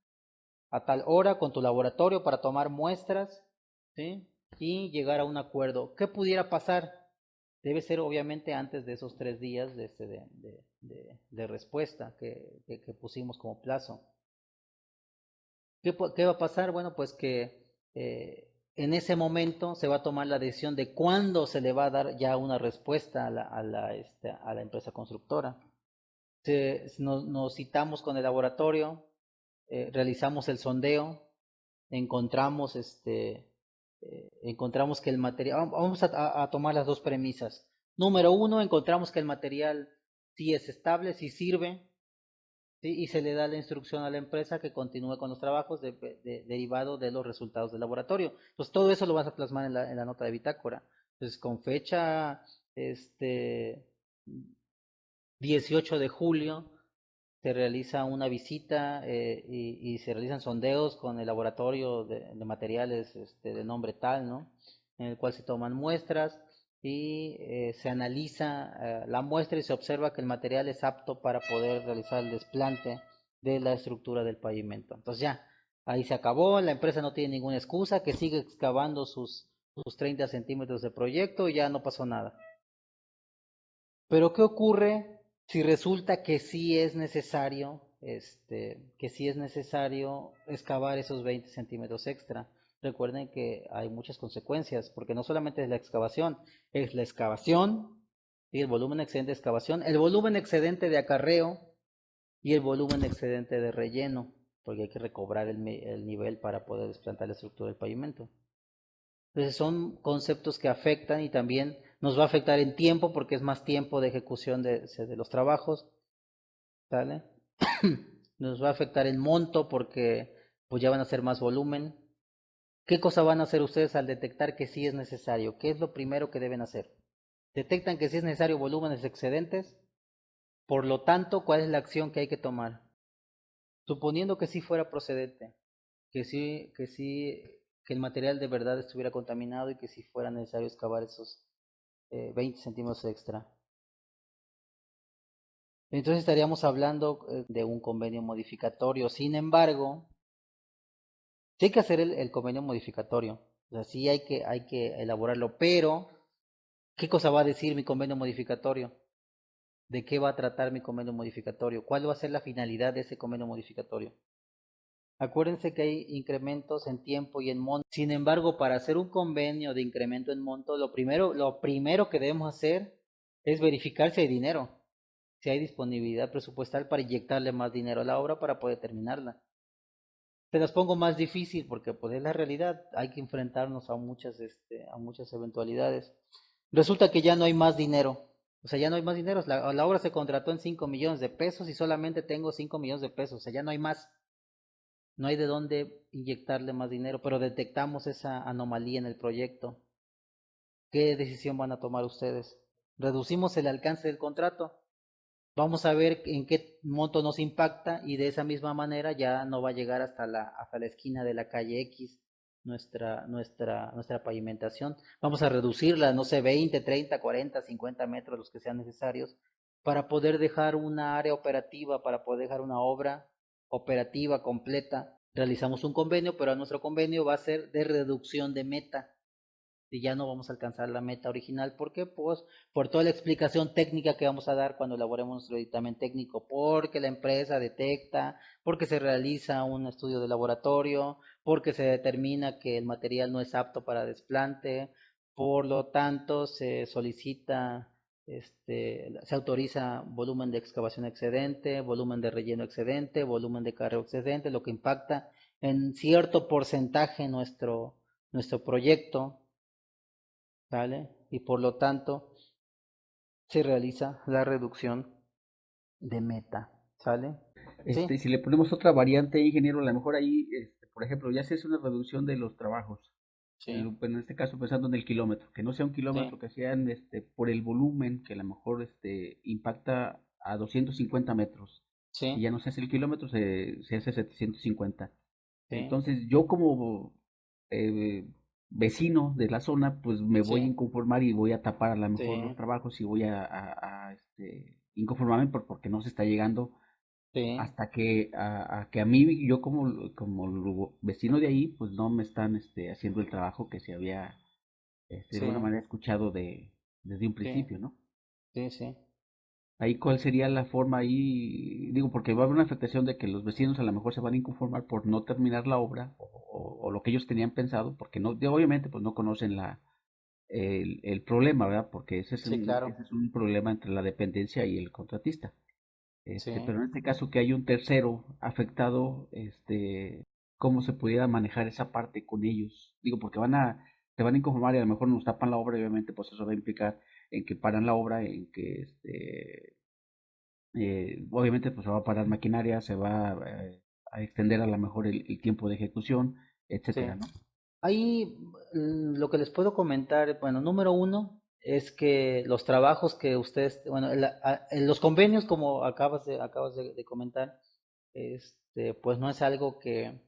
a tal hora con tu laboratorio para tomar muestras, ¿sí? Y llegar a un acuerdo. ¿Qué pudiera pasar? Debe ser obviamente antes de esos 3 días de respuesta que pusimos como plazo. ¿Qué va a pasar? Bueno, pues que en ese momento se va a tomar la decisión de cuándo se le va a dar ya una respuesta a la empresa constructora. Nos citamos con el laboratorio, realizamos el sondeo, encontramos, encontramos que el material, vamos a tomar las dos premisas. Número uno, encontramos que el material sí es estable, sí sirve, ¿sí? Y se le da la instrucción a la empresa que continúe con los trabajos derivado de los resultados del laboratorio. Entonces todo eso lo vas a plasmar en la nota de bitácora. Entonces con fecha este 18 de julio se realiza una visita y se realizan sondeos con el laboratorio de materiales de nombre tal, ¿no? En el cual se toman muestras y se analiza la muestra y se observa que el material es apto para poder realizar el desplante de la estructura del pavimento. Entonces ya, ahí se acabó, la empresa no tiene ninguna excusa, que sigue excavando sus 30 centímetros de proyecto y ya no pasó nada. Pero ¿qué ocurre si resulta que sí es necesario que sí es necesario excavar esos 20 centímetros extra. Recuerden que hay muchas consecuencias, porque no solamente es la excavación y el volumen excedente de excavación, el volumen excedente de acarreo y el volumen excedente de relleno, porque hay que recobrar el nivel para poder desplantar la estructura del pavimento. Entonces son conceptos que afectan y también nos va a afectar en tiempo porque es más tiempo de ejecución de los trabajos, ¿sale? Nos va a afectar en monto porque pues ya van a ser más volumen. ¿Qué cosa van a hacer ustedes al detectar que sí es necesario? ¿Qué es lo primero que deben hacer? Detectan que sí es necesario volúmenes excedentes, por lo tanto, ¿cuál es la acción que hay que tomar? Suponiendo que sí fuera procedente, que el material de verdad estuviera contaminado y que sí fuera necesario excavar esos 20 centímetros extra. Entonces estaríamos hablando de un convenio modificatorio. Sin embargo, sí hay que hacer el convenio modificatorio. O sea, sí hay que elaborarlo. Pero, ¿qué cosa va a decir mi convenio modificatorio? ¿De qué va a tratar mi convenio modificatorio? ¿Cuál va a ser la finalidad de ese convenio modificatorio? Acuérdense que hay incrementos en tiempo y en monto. Sin embargo, para hacer un convenio de incremento en monto, lo primero que debemos hacer es verificar si hay dinero, si hay disponibilidad presupuestal para inyectarle más dinero a la obra para poder terminarla. Se las pongo más difícil porque pues es la realidad, hay que enfrentarnos a muchas eventualidades. Resulta que ya no hay más dinero, o sea, ya no hay más dinero, la obra se contrató en 5 millones de pesos y solamente tengo 5 millones de pesos, o sea, ya no hay más. No hay de dónde inyectarle más dinero, pero detectamos esa anomalía en el proyecto. ¿Qué decisión van a tomar ustedes? ¿Reducimos el alcance del contrato? Vamos a ver en qué monto nos impacta y de esa misma manera ya no va a llegar hasta la esquina de la calle X nuestra pavimentación. Vamos a reducirla, no sé, 20, 30, 40, 50 metros, los que sean necesarios, para poder dejar una área operativa, para poder dejar una obra operativa completa. Realizamos un convenio, pero nuestro convenio va a ser de reducción de meta y ya no vamos a alcanzar la meta original. ¿Por qué? Pues por toda la explicación técnica que vamos a dar cuando elaboremos nuestro dictamen técnico, porque la empresa detecta, porque se realiza un estudio de laboratorio, porque se determina que el material no es apto para desplante, por lo tanto se solicita, se autoriza volumen de excavación excedente, volumen de relleno excedente, volumen de carreo excedente, lo que impacta en cierto porcentaje nuestro proyecto, ¿vale? Y por lo tanto se realiza la reducción de meta, ¿sale? Sí, Si le ponemos otra variante, ingeniero, a lo mejor ahí, por ejemplo, ya se hace una reducción de los trabajos. sí, En este caso pensando en el kilómetro, que no sea un sí, kilómetro, que sean por el volumen, que a lo mejor impacta a 250 metros. Si sí, ya no se hace el kilómetro, se hace 750. sí, Entonces yo como eh, vecino de la zona, pues me voy a sí, inconformar y voy a tapar a lo mejor los sí, trabajos y voy inconformarme porque no se está llegando sí, hasta que a mí, yo como vecino de ahí, pues no me están haciendo el trabajo que se había de sí, alguna manera escuchado desde un sí, principio, ¿no? sí, sí, Ahí cuál sería la forma ahí, digo, porque va a haber una afectación de que los vecinos a lo mejor se van a inconformar por no terminar la obra o lo que ellos tenían pensado, porque no, obviamente pues no conocen el problema, ¿verdad? Porque sí, claro, ese es un problema entre la dependencia y el contratista. sí, Pero en este caso que hay un tercero afectado, cómo se pudiera manejar esa parte con ellos. Digo, porque se van a inconformar y a lo mejor nos tapan la obra y obviamente pues eso va a implicar en que paran la obra, en que obviamente pues se va a parar maquinaria, se va a extender a lo mejor el tiempo de ejecución, etcétera, sí. ¿no? Ahí lo que les puedo comentar, bueno, número uno es que los trabajos que ustedes, bueno, en los convenios como acabas de comentar, pues no es algo que,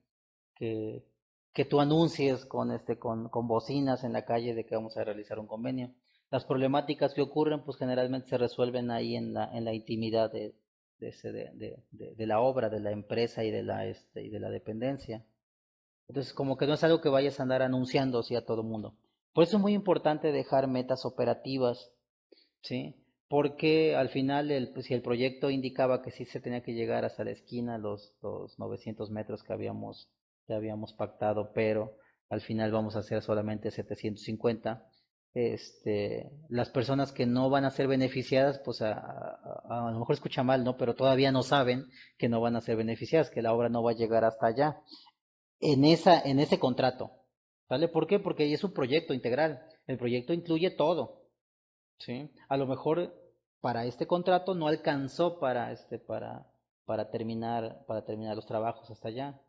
que tú anuncies con bocinas en la calle de que vamos a realizar un convenio. Las problemáticas que ocurren, pues generalmente se resuelven ahí en la intimidad de la obra, de la empresa y de la dependencia. Entonces, como que no es algo que vayas a andar anunciando así a todo mundo. Por eso es muy importante dejar metas operativas, ¿sí? porque al final, pues, si el proyecto indicaba que sí se tenía que llegar hasta la esquina, los 900 metros que habíamos pactado, pero al final vamos a hacer solamente 750, las personas que no van a ser beneficiadas, pues a lo mejor escucha mal, ¿no? Pero todavía no saben que no van a ser beneficiadas, que la obra no va a llegar hasta allá en ese contrato. ¿Vale? ¿Por qué? Porque es un proyecto integral. El proyecto incluye todo. ¿Sí? A lo mejor para este contrato no alcanzó para terminar los trabajos hasta allá.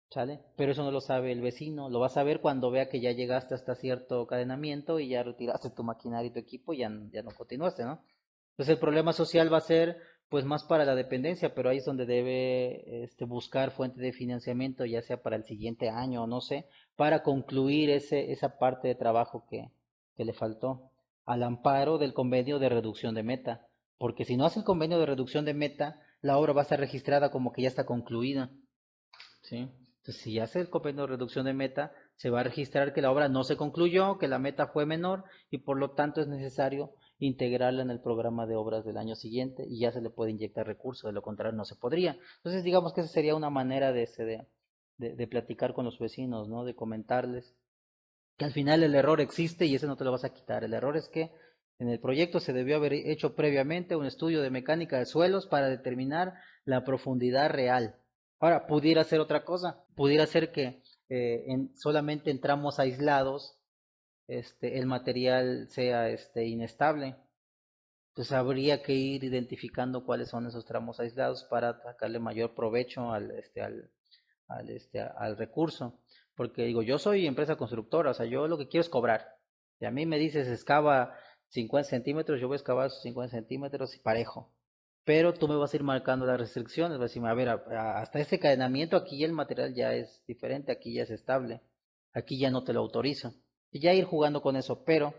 ¿Sale? Pero eso no lo sabe el vecino. Lo vas a ver cuando vea que ya llegaste hasta cierto cadenamiento y ya retiraste tu maquinaria y tu equipo y ya no continuaste, ¿no? Entonces el problema social va a ser pues más para la dependencia, pero ahí es donde debe buscar fuente de financiamiento, ya sea para el siguiente año o no sé, para concluir esa parte de trabajo que le faltó, al amparo del convenio de reducción de meta, porque si no hace el convenio de reducción de meta, la obra va a estar registrada como que ya está concluida, ¿sí? Entonces, si hace el convenio de reducción de meta, se va a registrar que la obra no se concluyó, que la meta fue menor y por lo tanto es necesario integrarla en el programa de obras del año siguiente y ya se le puede inyectar recursos, de lo contrario no se podría. Entonces, digamos que esa sería una manera de platicar con los vecinos, ¿no? De comentarles que al final el error existe y ese no te lo vas a quitar. El error es que en el proyecto se debió haber hecho previamente un estudio de mecánica de suelos para determinar la profundidad real. Ahora, pudiera ser otra cosa, pudiera ser que solamente en tramos aislados el material sea inestable. Entonces habría que ir identificando cuáles son esos tramos aislados para sacarle mayor provecho al recurso. Porque digo, yo soy empresa constructora, o sea, yo lo que quiero es cobrar. Si a mí me dices excava 50 centímetros, yo voy a excavar esos 50 centímetros y parejo. Pero tú me vas a ir marcando las restricciones, vas a decirme, a ver, hasta este cadenamiento aquí el material ya es diferente, aquí ya es estable, aquí ya no te lo autorizo. Y ya ir jugando con eso, pero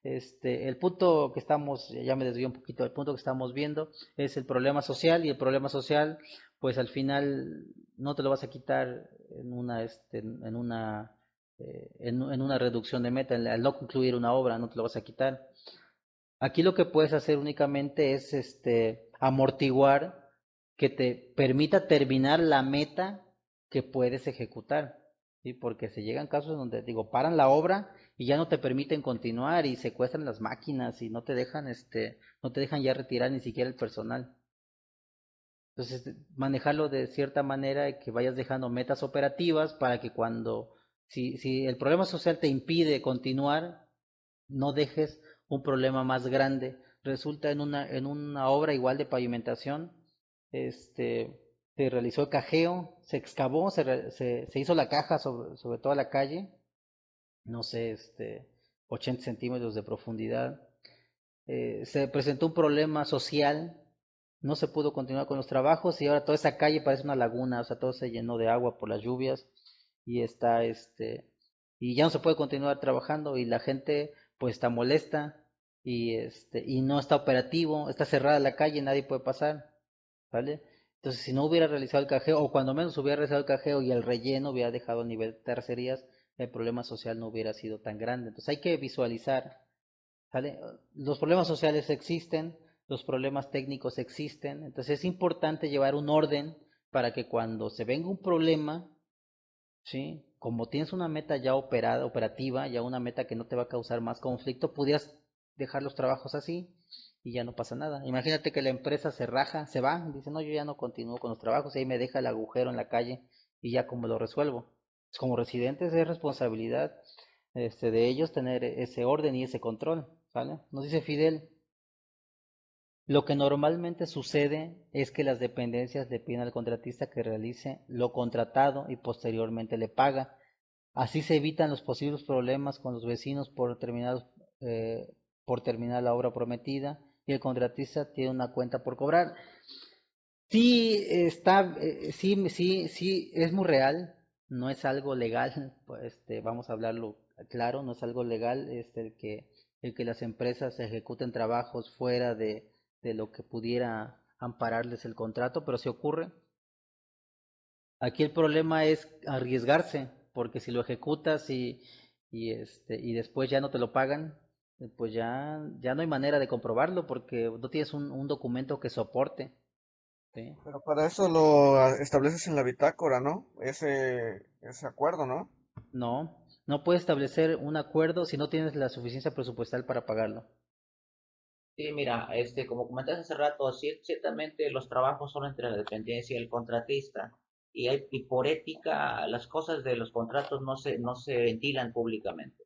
el punto que estamos, ya me desvío un poquito, el punto que estamos viendo es el problema social y el problema social pues al final no te lo vas a quitar en una reducción de meta, al no concluir una obra, no te lo vas a quitar. Aquí lo que puedes hacer únicamente es amortiguar que te permita terminar la meta que puedes ejecutar, ¿sí? Porque se llegan casos donde digo, paran la obra y ya no te permiten continuar y secuestran las máquinas y no te dejan ya retirar ni siquiera el personal. Entonces, manejarlo de cierta manera y que vayas dejando metas operativas para que si el problema social te impide continuar, no dejes un problema más grande. Resulta en una obra igual de pavimentación, se realizó el cajeo, se excavó, se hizo la caja sobre toda la calle, no sé, 80 centímetros de profundidad. Se presentó un problema social, no se pudo continuar con los trabajos y ahora toda esa calle parece una laguna, o sea, todo se llenó de agua por las lluvias y y ya no se puede continuar trabajando y la gente pues está molesta y no está operativo, está cerrada la calle, nadie puede pasar, ¿vale? Entonces, si no hubiera realizado el cajeo, o cuando menos hubiera realizado el cajeo y el relleno hubiera dejado a nivel de tercerías, el problema social no hubiera sido tan grande. Entonces, hay que visualizar. ¿Sale? Los problemas sociales existen, los problemas técnicos existen, entonces es importante llevar un orden para que cuando se venga un problema, ¿sí? Como tienes una meta ya operativa, ya una meta que no te va a causar más conflicto, pudieras dejar los trabajos así y ya no pasa nada. Imagínate que la empresa se raja, se va, dice, no, yo ya no continúo con los trabajos y ahí me deja el agujero en la calle y ya como lo resuelvo. Pues como residentes es responsabilidad de ellos tener ese orden y ese control, ¿vale? Nos dice Fidel, lo que normalmente sucede es que las dependencias le piden al contratista que realice lo contratado y posteriormente le paga. Así se evitan los posibles problemas con los vecinos eh, por terminar la obra prometida y el contratista tiene una cuenta por cobrar. Sí, sí, es muy real, no es algo legal, pues, vamos a hablarlo claro, no es algo legal, el que las empresas ejecuten trabajos fuera de lo que pudiera ampararles el contrato, pero sí ocurre. Aquí el problema es arriesgarse, porque si lo ejecutas y después ya no te lo pagan, pues ya no hay manera de comprobarlo porque no tienes un documento que soporte, ¿sí? Pero para eso lo estableces en la bitácora, ¿no? Ese acuerdo, ¿no? No puedes establecer un acuerdo si no tienes la suficiencia presupuestal para pagarlo. Sí, mira, como comentaste hace rato, ciertamente los trabajos son entre la dependencia y el contratista, y por ética las cosas de los contratos no se ventilan públicamente,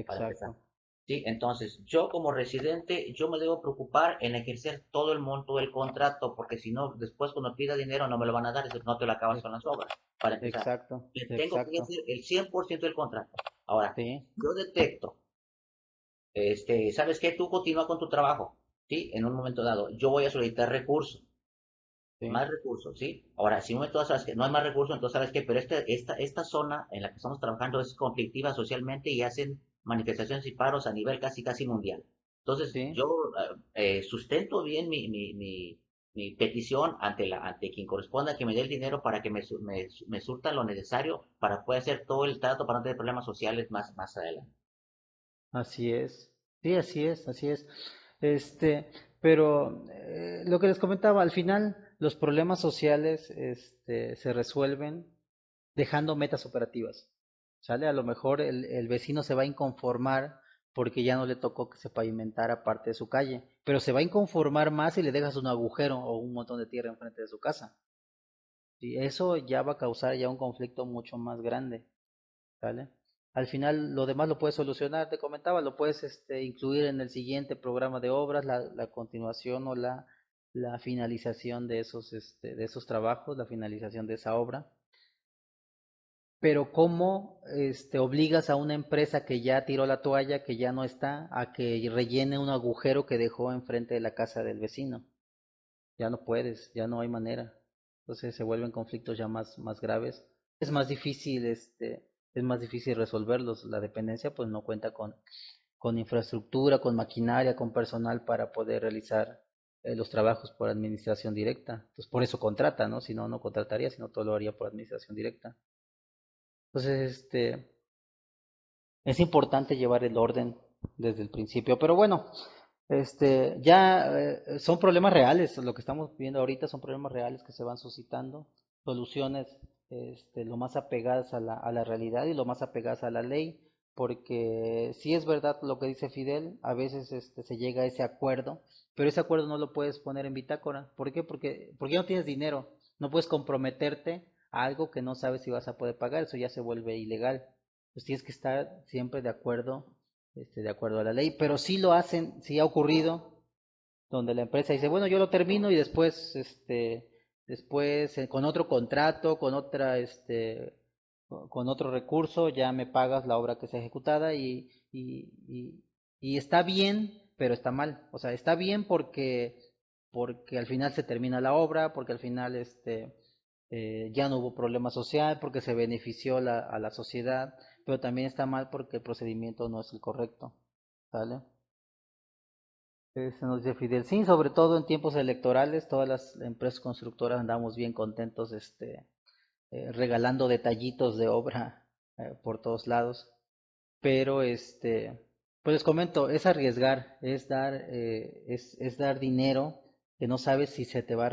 para empezar. Exacto, Sí, entonces yo como residente, yo me debo preocupar en ejercer todo el monto del contrato, porque si no, después cuando pida dinero no me lo van a dar, no te lo acabas e- con las obras, para empezar. exacto, Tengo que exacto, hacer el 100% del contrato. Ahora, sí, yo detecto ¿sabes qué? Tú continúa con tu trabajo, ¿sí? En un momento dado, yo voy a solicitar recursos, sí, más recursos, ¿sí? Ahora, si un momento dado sabes que no hay más recursos, entonces sabes qué, pero esta zona en la que estamos trabajando es conflictiva socialmente y hacen manifestaciones y paros a nivel casi, casi mundial. Entonces, sí. yo sustento bien mi petición ante quien corresponda que me dé el dinero para que me surta lo necesario para poder hacer todo el trato para no tener problemas sociales más adelante. Así es, sí, así es, así es. Este, pero lo que les comentaba, al final los problemas sociales, se resuelven dejando metas operativas. ¿Sale? A lo mejor el vecino se va a inconformar porque ya no le tocó que se pavimentara parte de su calle, pero se va a inconformar más si le dejas un agujero o un montón de tierra enfrente de su casa. Y eso ya va a causar ya un conflicto mucho más grande. ¿Vale? Al final lo demás lo puedes solucionar, te comentaba, lo puedes incluir en el siguiente programa de obras, la continuación o la finalización de esos trabajos, la finalización de esa obra. Pero ¿cómo obligas a una empresa que ya tiró la toalla, que ya no está, a que rellene un agujero que dejó enfrente de la casa del vecino? Ya no puedes, ya no hay manera. Entonces se vuelven conflictos ya más graves. Es más difícil, es más difícil resolverlos. La dependencia pues no cuenta con infraestructura, con maquinaria, con personal para poder realizar los trabajos por administración directa. Entonces por eso contrata, ¿no? Si no, no contrataría, sino todo lo haría por administración directa. Entonces, es importante llevar el orden desde el principio. Pero bueno, ya son problemas reales, lo que estamos viendo ahorita son problemas reales que se van suscitando, soluciones lo más apegadas a la realidad y lo más apegadas a la ley, porque sí es verdad lo que dice Fidel, a veces se llega a ese acuerdo, pero ese acuerdo no lo puedes poner en bitácora. ¿Por qué? Porque no tienes dinero, no puedes comprometerte a algo que no sabes si vas a poder pagar, eso ya se vuelve ilegal. Pues tienes que estar siempre de acuerdo a la ley, pero sí lo hacen, sí ha ocurrido, donde la empresa dice, bueno, yo lo termino y después con otro contrato, con otro recurso, ya me pagas la obra que sea ejecutada y está bien, pero está mal. O sea, está bien porque al final se termina la obra, porque al final ya no hubo problema social, porque se benefició a la sociedad, pero también está mal porque el procedimiento no es el correcto. ¿Sale? Se nos dice Fidel, sí, sobre todo en tiempos electorales, todas las empresas constructoras andamos bien contentos, regalando detallitos de obra por todos lados, pero pues les comento, es arriesgar, es dar dinero que no sabes si se te va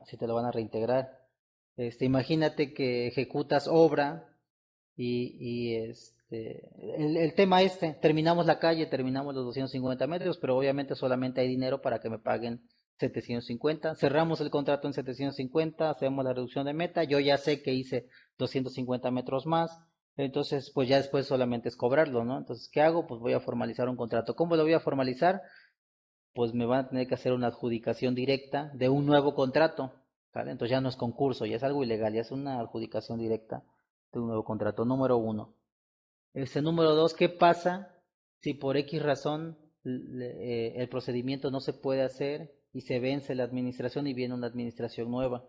si te lo van a reintegrar. Imagínate que ejecutas obra y el tema terminamos la calle, terminamos los 250 metros, pero obviamente solamente hay dinero para que me paguen 750. Cerramos el contrato en 750, hacemos la reducción de meta, yo ya sé que hice 250 metros más, entonces pues ya después solamente es cobrarlo, ¿no? Entonces, ¿qué hago? Pues voy a formalizar un contrato. ¿Cómo lo voy a formalizar? Pues me van a tener que hacer una adjudicación directa de un nuevo contrato, ¿vale? Entonces ya no es concurso, ya es algo ilegal, ya es una adjudicación directa de un nuevo contrato, número uno. Número dos, ¿qué pasa si por X razón el procedimiento no se puede hacer y se vence la administración y viene una administración nueva?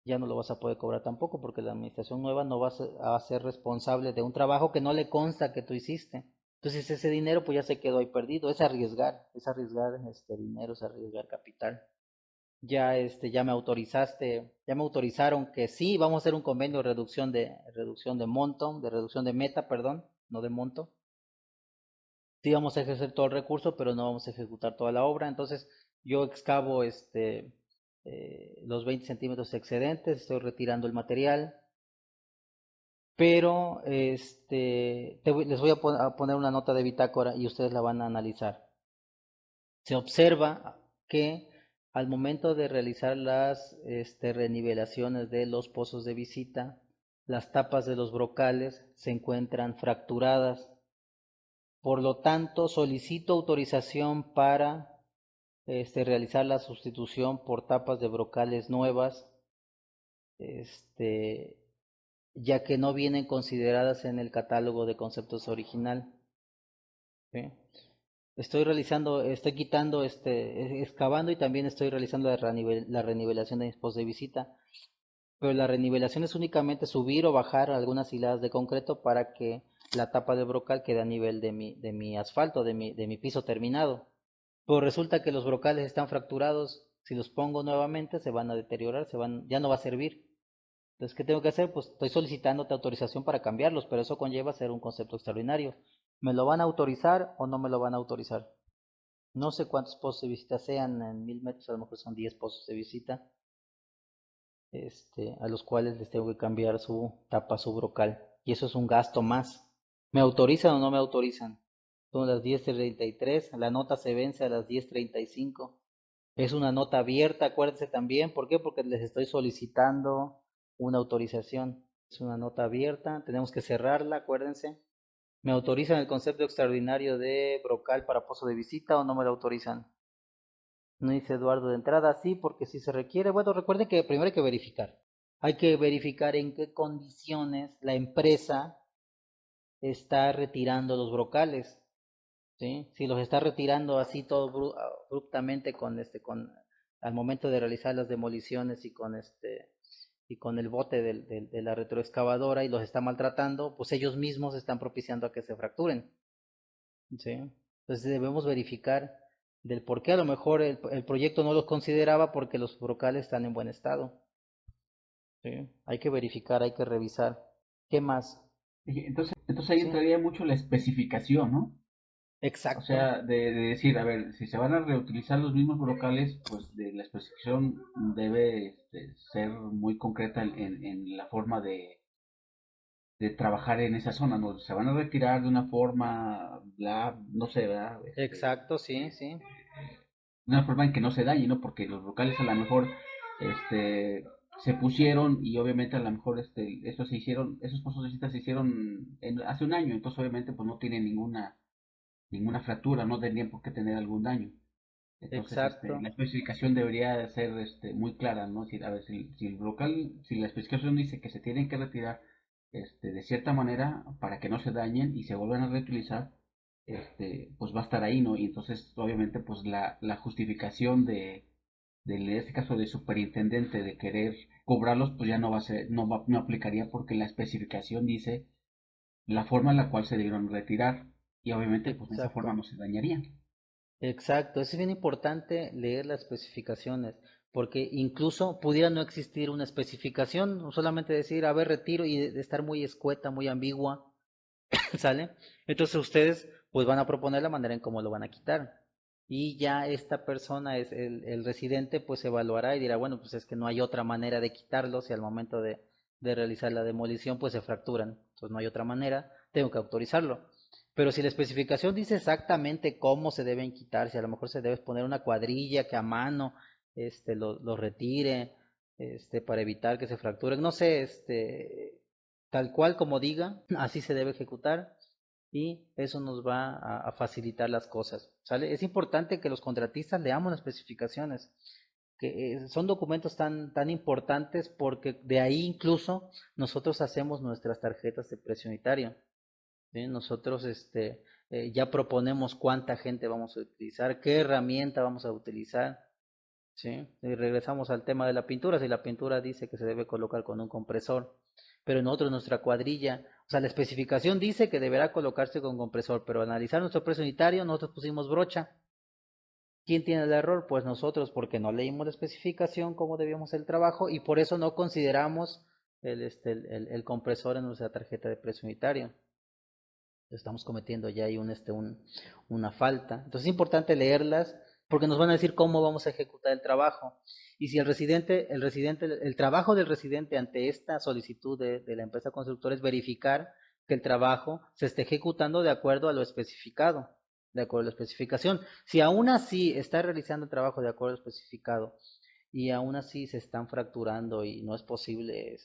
Ya no lo vas a poder cobrar tampoco porque la administración nueva no va a ser responsable de un trabajo que no le consta que tú hiciste. Entonces ese dinero pues ya se quedó ahí perdido, es arriesgar dinero, es arriesgar capital. Ya me autorizaron que sí, vamos a hacer un convenio de reducción de monto, de reducción de meta, perdón, no de monto. Sí vamos a ejercer todo el recurso, pero no vamos a ejecutar toda la obra. Entonces, yo excavo los 20 centímetros excedentes, estoy retirando el material, pero les voy a poner una nota de bitácora y ustedes la van a analizar. Se observa que al momento de realizar las renivelaciones de los pozos de visita, las tapas de los brocales se encuentran fracturadas. Por lo tanto, solicito autorización para realizar la sustitución por tapas de brocales nuevas, este, ya que no vienen consideradas en el catálogo de conceptos original. ¿Sí? Estoy quitando, excavando y también estoy realizando la renivelación de mis postes de visita. Pero la renivelación es únicamente subir o bajar algunas hiladas de concreto para que la tapa de brocal quede a nivel de mi asfalto, de mi piso terminado. Pero resulta que los brocales están fracturados. Si los pongo nuevamente se van a deteriorar, ya no va a servir. Entonces, ¿qué tengo que hacer? Pues estoy solicitándote autorización para cambiarlos, pero eso conlleva hacer un concepto extraordinario. ¿Me lo van a autorizar o no me lo van a autorizar? No sé cuántos pozos de visita sean, en 1000 metros a lo mejor son 10 pozos de visita, a los cuales les tengo que cambiar su tapa, su brocal. Y eso es un gasto más. ¿Me autorizan o no me autorizan? Son las 10:33, la nota se vence a las 10:35. Es una nota abierta, acuérdense también. ¿Por qué? Porque les estoy solicitando una autorización. Es una nota abierta, tenemos que cerrarla, acuérdense. ¿Me autorizan el concepto extraordinario de brocal para pozo de visita o no me lo autorizan? No dice Eduardo de entrada, sí, porque si se requiere, bueno, recuerden que primero hay que verificar. Hay que verificar en qué condiciones la empresa está retirando los brocales, ¿sí? Si los está retirando así todo abruptamente al momento de realizar las demoliciones y con el bote de la retroexcavadora y los está maltratando, pues ellos mismos están propiciando a que se fracturen, ¿sí? Entonces debemos verificar del por qué a lo mejor el proyecto no los consideraba porque los brocales están en buen estado, ¿sí? Hay que verificar, hay que revisar. ¿Qué más? Entonces ahí Sí, entraría mucho la especificación, ¿no? O exacto, sea, de decir, a ver, si se van a reutilizar los mismos brocales, pues de la especificación debe ser muy concreta en la forma de trabajar en esa zona, ¿no? Se van a retirar de una forma, bla, no sé, ¿verdad? exacto, sí, sí, De una forma en que no se dañe, ¿no? Porque los locales a lo mejor este, se pusieron y obviamente a lo mejor esos pozos de cita se hicieron hace un año, entonces obviamente pues no tienen ninguna fractura, no tendrían por qué tener algún daño. Entonces, exacto, la especificación debería ser muy clara, ¿no? Si, a ver, si el local, si la especificación dice que se tienen que retirar de cierta manera para que no se dañen y se vuelvan a reutilizar, pues va a estar ahí, ¿no? Y entonces, obviamente, pues la justificación en este caso de superintendente de querer cobrarlos, pues ya no va a ser, no aplicaría porque la especificación dice la forma en la cual se debieron retirar y obviamente, pues de esa forma exacto. no se dañarían. Exacto, es bien importante leer las especificaciones, porque incluso pudiera no existir una especificación, o solamente decir, a ver, retiro y de estar muy escueta, muy ambigua, ¿sale? Entonces ustedes pues van a proponer la manera en cómo lo van a quitar. Y ya esta persona, es el residente, pues evaluará y dirá, bueno, pues es que no hay otra manera de quitarlos y al momento de realizar la demolición pues se fracturan. Entonces no hay otra manera, tengo que autorizarlo. Pero si la especificación dice exactamente cómo se deben quitar, si a lo mejor se debe poner una cuadrilla que a mano lo retire, para evitar que se fracturen, no sé, tal cual como diga, así se debe ejecutar y eso nos va a facilitar las cosas, ¿sale? Es importante que los contratistas leamos las especificaciones, que son documentos tan importantes porque de ahí incluso nosotros hacemos nuestras tarjetas de precio unitario, ¿sí? Nosotros ya proponemos cuánta gente vamos a utilizar, qué herramienta vamos a utilizar, ¿sí? Y regresamos al tema de la pintura. Si la pintura dice que se debe colocar con un compresor, pero nosotros nuestra cuadrilla, o sea, la especificación dice que deberá colocarse con compresor, pero al analizar nuestro precio unitario, nosotros pusimos brocha. ¿Quién tiene el error? Pues nosotros, porque no leímos la especificación, cómo debíamos el trabajo, y por eso no consideramos el compresor en nuestra tarjeta de precio unitario. estamos cometiendo ya ahí una falta. Entonces es importante leerlas porque nos van a decir cómo vamos a ejecutar el trabajo. Y si el trabajo del residente ante esta solicitud de la empresa constructora es verificar que el trabajo se esté ejecutando de acuerdo a lo especificado, de acuerdo a la especificación. Si aún así está realizando el trabajo de acuerdo a lo especificado y aún así se están fracturando y no es posible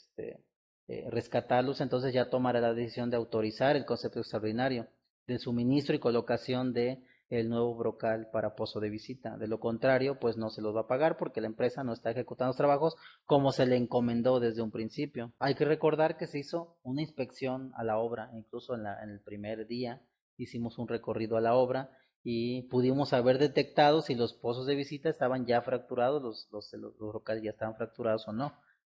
rescatarlos, entonces ya tomará la decisión de autorizar el concepto extraordinario del suministro y colocación de el nuevo brocal para pozo de visita. De lo contrario, pues no se los va a pagar porque la empresa no está ejecutando los trabajos como se le encomendó desde un principio. Hay que recordar que se hizo una inspección a la obra, incluso en el primer día hicimos un recorrido a la obra y pudimos haber detectado si los pozos de visita estaban ya fracturados, los brocales ya estaban fracturados o no.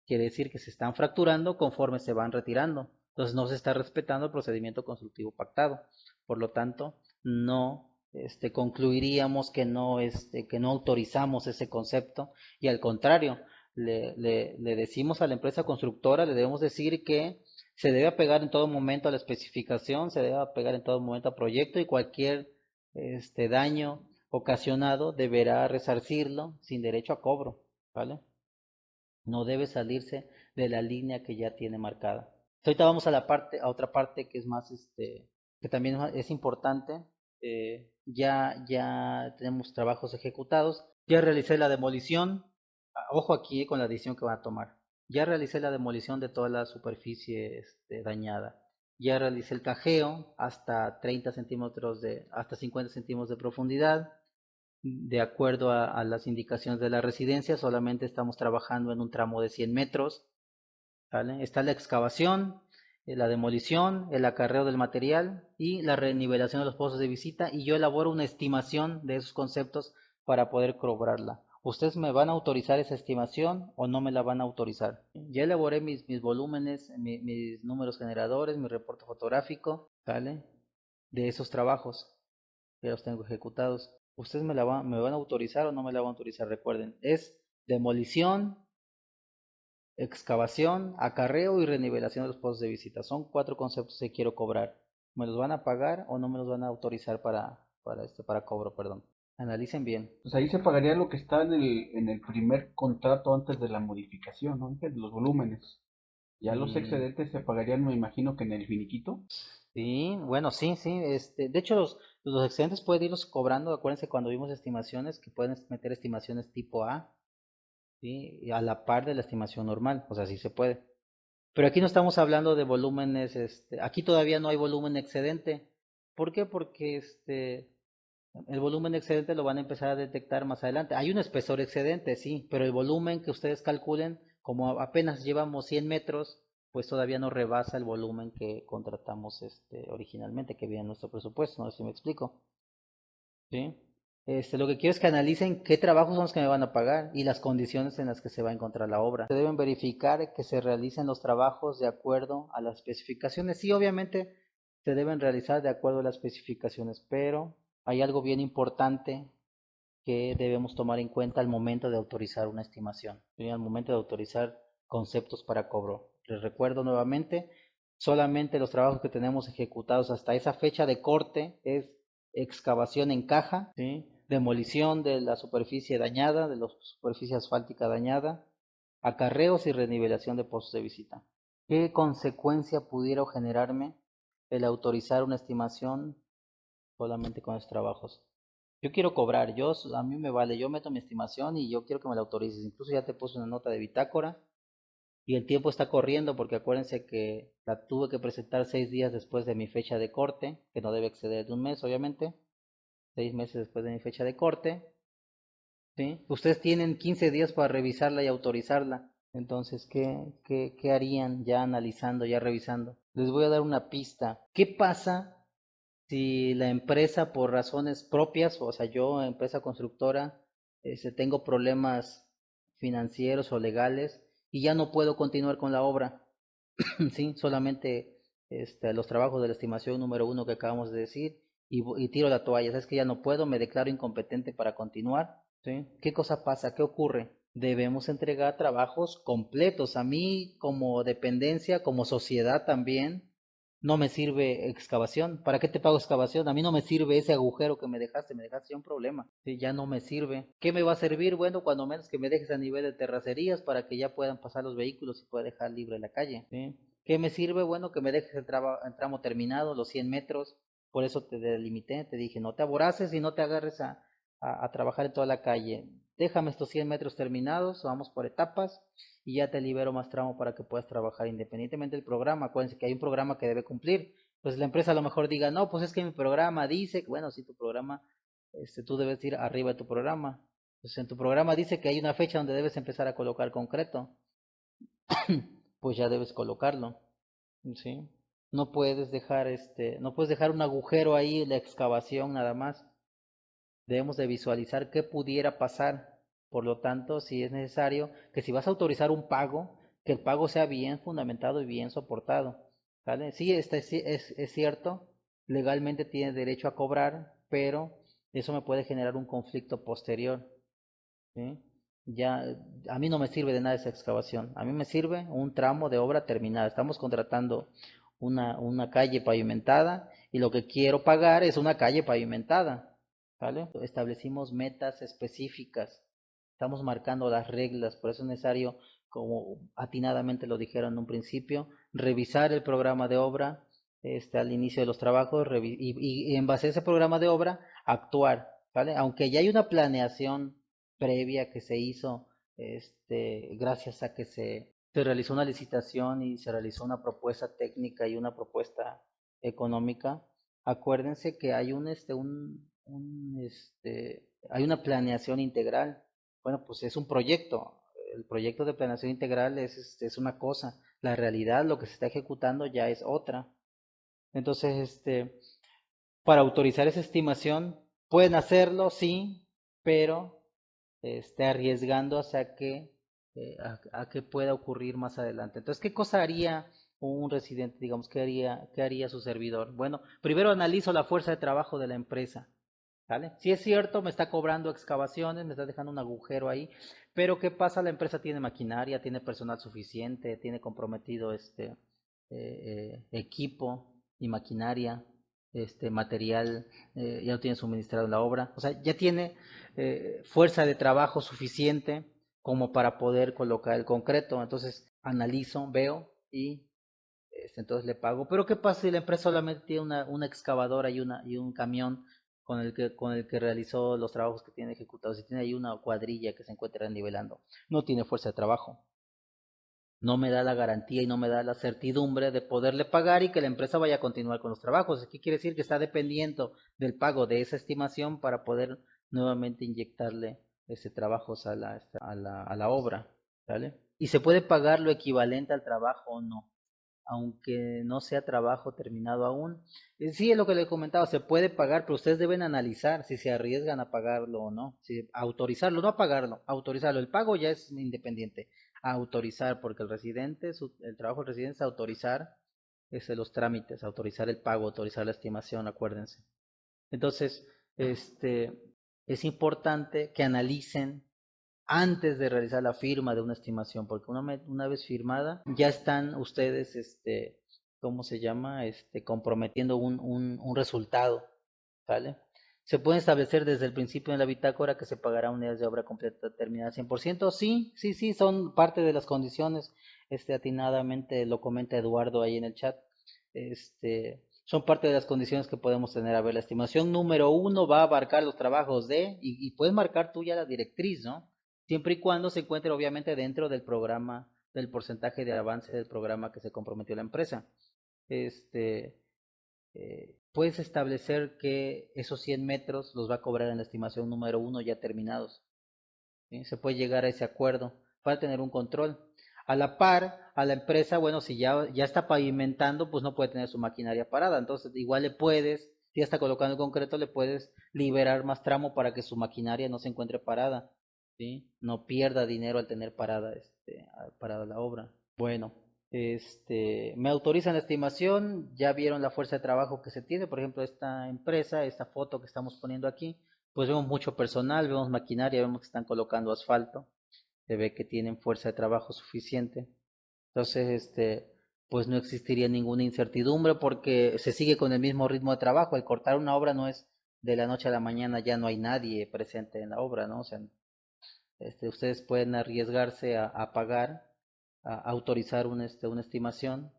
Quiere decir que se están fracturando conforme se van retirando. Entonces no se está respetando el procedimiento constructivo pactado. Por lo tanto, no concluiríamos que no autorizamos ese concepto y al contrario, le decimos a la empresa constructora, le debemos decir que se debe apegar en todo momento a la especificación, se debe apegar en todo momento al proyecto y cualquier daño ocasionado deberá resarcirlo sin derecho a cobro, ¿vale? No debe salirse de la línea que ya tiene marcada. Ahorita vamos a otra parte que es más, que también es importante. Ya tenemos trabajos ejecutados. Ya realicé la demolición. Ojo aquí con la decisión que van a tomar. Ya realicé la demolición de toda la superficie dañada. Ya realicé el cajeo hasta 30 centímetros hasta 50 centímetros de profundidad. De acuerdo a las indicaciones de la residencia, solamente estamos trabajando en un tramo de 100 metros. ¿Vale? Está la excavación, la demolición, el acarreo del material y la renivelación de los pozos de visita y yo elaboro una estimación de esos conceptos para poder cobrarla. ¿Ustedes me van a autorizar esa estimación o no me la van a autorizar? Ya elaboré mis volúmenes, mis números generadores, mi reporte fotográfico, ¿vale? De esos trabajos, ya los tengo ejecutados. ¿Ustedes me van a autorizar o no me la van a autorizar? Recuerden, es demolición, excavación, acarreo y renivelación de los pozos de visita. Son 4 conceptos que quiero cobrar. ¿Me los van a pagar o no me los van a autorizar para cobro, perdón? Analicen bien. Pues ahí se pagaría lo que está en el primer contrato antes de la modificación, ¿no? Antes de los volúmenes. Ya los excedentes se pagarían, me imagino que en el finiquito. Sí, bueno, sí, sí. De hecho, los excedentes pueden irlos cobrando. Acuérdense cuando vimos estimaciones que pueden meter estimaciones tipo A, ¿sí? Y a la par de la estimación normal. O sea, sí se puede. Pero aquí no estamos hablando de volúmenes, aquí todavía no hay volumen excedente. ¿Por qué? Porque el volumen excedente lo van a empezar a detectar más adelante. Hay un espesor excedente, sí, pero el volumen que ustedes calculen, como apenas llevamos 100 metros, pues todavía no rebasa el volumen que contratamos originalmente, que viene en nuestro presupuesto, no sé si me explico. ¿Sí? Lo que quiero es que analicen qué trabajos son los que me van a pagar y las condiciones en las que se va a encontrar la obra. Se deben verificar que se realicen los trabajos de acuerdo a las especificaciones. Sí, obviamente se deben realizar de acuerdo a las especificaciones, pero hay algo bien importante que debemos tomar en cuenta al momento de autorizar una estimación, ¿sí? Al momento de autorizar conceptos para cobro. Les recuerdo nuevamente, solamente los trabajos que tenemos ejecutados hasta esa fecha de corte es excavación en caja, ¿sí? Demolición de la superficie dañada, de la superficie asfáltica dañada, acarreos y renivelación de pozos de visita. ¿Qué consecuencia pudiera generarme el autorizar una estimación solamente con esos trabajos? Yo quiero cobrar, a mí me vale, yo meto mi estimación y yo quiero que me la autorices. Incluso ya te puse una nota de bitácora y el tiempo está corriendo porque acuérdense que la tuve que presentar 6 días después de mi fecha de corte, que no debe exceder de un mes, obviamente. 6 meses después de mi fecha de corte, ¿sí? Ustedes tienen 15 días para revisarla y autorizarla. Entonces, ¿qué harían ya analizando, ya revisando? Les voy a dar una pista. ¿Qué pasa si la empresa por razones propias, o sea, yo, empresa constructora, tengo problemas financieros o legales y ya no puedo continuar con la obra? Sí, solamente los trabajos de la estimación número 1 que acabamos de decir y tiro la toalla, sabes que ya no puedo, me declaro incompetente para continuar, ¿sí? ¿Qué cosa pasa? ¿Qué ocurre? Debemos entregar trabajos completos. A mí como dependencia, como sociedad también, No me sirve excavación. ¿Para qué te pago excavación? A mí no me sirve ese agujero que me dejaste ya un problema. Sí, ya no me sirve. ¿Qué me va a servir? Bueno, cuando menos que me dejes a nivel de terracerías para que ya puedan pasar los vehículos y pueda dejar libre la calle. ¿Sí? ¿Qué me sirve? Bueno, que me dejes el tramo terminado, los 100 metros. Por eso te delimité, te dije, no te aboraces y no te agarres a trabajar en toda la calle. Déjame estos 100 metros terminados, vamos por etapas y ya te libero más tramo para que puedas trabajar independientemente del programa. Acuérdense que hay un programa que debe cumplir. Pues la empresa a lo mejor diga, no, pues es que mi programa dice, bueno, si tu programa, tú debes ir arriba de tu programa. Pues en tu programa dice que hay una fecha donde debes empezar a colocar concreto, pues ya debes colocarlo, ¿sí? No puedes dejar un agujero ahí en la excavación nada más. Debemos de visualizar qué pudiera pasar. Por lo tanto, si es necesario que si vas a autorizar un pago, que el pago sea bien fundamentado y bien soportado. ¿Vale? Sí, es cierto, legalmente tienes derecho a cobrar, pero eso me puede generar un conflicto posterior. ¿Sí? Ya, a mí no me sirve de nada esa excavación. A mí me sirve un tramo de obra terminada. Estamos contratando una calle pavimentada y lo que quiero pagar es una calle pavimentada. ¿Vale? Establecimos metas específicas. Estamos marcando las reglas. Por eso es necesario, como atinadamente lo dijeron en un principio, revisar el programa de obra al inicio de los trabajos y en base a ese programa de obra actuar. ¿Vale? Aunque ya hay una planeación previa que se hizo gracias a que se realizó una licitación y se realizó una propuesta técnica y una propuesta económica. Acuérdense que hay hay una planeación integral. Bueno, pues es un proyecto. El proyecto de planeación integral es una cosa. La realidad, lo que se está ejecutando ya es otra. Entonces, para autorizar esa estimación, pueden hacerlo, sí, pero arriesgando hacia a que pueda ocurrir más adelante. Entonces, ¿qué cosa haría un residente? Digamos, qué haría su servidor? Bueno, primero analizo la fuerza de trabajo de la empresa. ¿Vale? Si es cierto, me está cobrando excavaciones, me está dejando un agujero ahí, pero ¿qué pasa? La empresa tiene maquinaria, tiene personal suficiente, tiene comprometido equipo y maquinaria, material, ya lo tiene suministrado en la obra, o sea, ya tiene fuerza de trabajo suficiente como para poder colocar el concreto. Entonces analizo, veo y entonces le pago. Pero ¿qué pasa si la empresa solamente tiene una excavadora y un camión con el que realizó los trabajos que tiene ejecutados? Si tiene ahí una cuadrilla que se encuentra nivelando, no tiene fuerza de trabajo, no me da la garantía y no me da la certidumbre de poderle pagar y que la empresa vaya a continuar con los trabajos. ¿Qué quiere decir? Que está dependiendo del pago de esa estimación para poder nuevamente inyectarle ese trabajo a la obra, ¿vale? Y se puede pagar lo equivalente al trabajo o no, aunque no sea trabajo terminado aún. Sí, es lo que le comentaba, se puede pagar, pero ustedes deben analizar si se arriesgan a pagarlo o no, si autorizarlo, no a pagarlo, autorizarlo. El pago ya es independiente, a autorizar, porque el trabajo del residente es autorizar los trámites, autorizar el pago, autorizar la estimación, acuérdense. Entonces, es importante que analicen antes de realizar la firma de una estimación, porque una vez firmada ya están ustedes, ¿cómo se llama? Comprometiendo un resultado, ¿vale? Se puede establecer desde el principio en la bitácora que se pagará unidades de obra completa terminada 100%. Sí, sí, sí, son parte de las condiciones. Atinadamente lo comenta Eduardo ahí en el chat. Son parte de las condiciones que podemos tener. A ver, la estimación número 1 va a abarcar los trabajos y puedes marcar tú ya la directriz, ¿no? Siempre y cuando se encuentre obviamente dentro del programa, del porcentaje de avance del programa que se comprometió la empresa. Este, Puedes establecer que esos 100 metros los va a cobrar en la estimación número 1 ya terminados. ¿Sí? Se puede llegar a ese acuerdo para tener un control. A la par, a la empresa, bueno, si ya está pavimentando, pues no puede tener su maquinaria parada. Entonces, igual si ya está colocando el concreto, le puedes liberar más tramo para que su maquinaria no se encuentre parada. ¿Sí? No pierda dinero al tener parada la obra. Bueno, me autorizan la estimación, ya vieron la fuerza de trabajo que se tiene, por ejemplo, esta empresa, esta foto que estamos poniendo aquí, pues vemos mucho personal, vemos maquinaria, vemos que están colocando asfalto, se ve que tienen fuerza de trabajo suficiente. Entonces, pues no existiría ninguna incertidumbre porque se sigue con el mismo ritmo de trabajo. El cortar una obra no es de la noche a la mañana, ya no hay nadie presente en la obra, ¿no? O sea, ustedes pueden arriesgarse a pagar, a autorizar una estimación,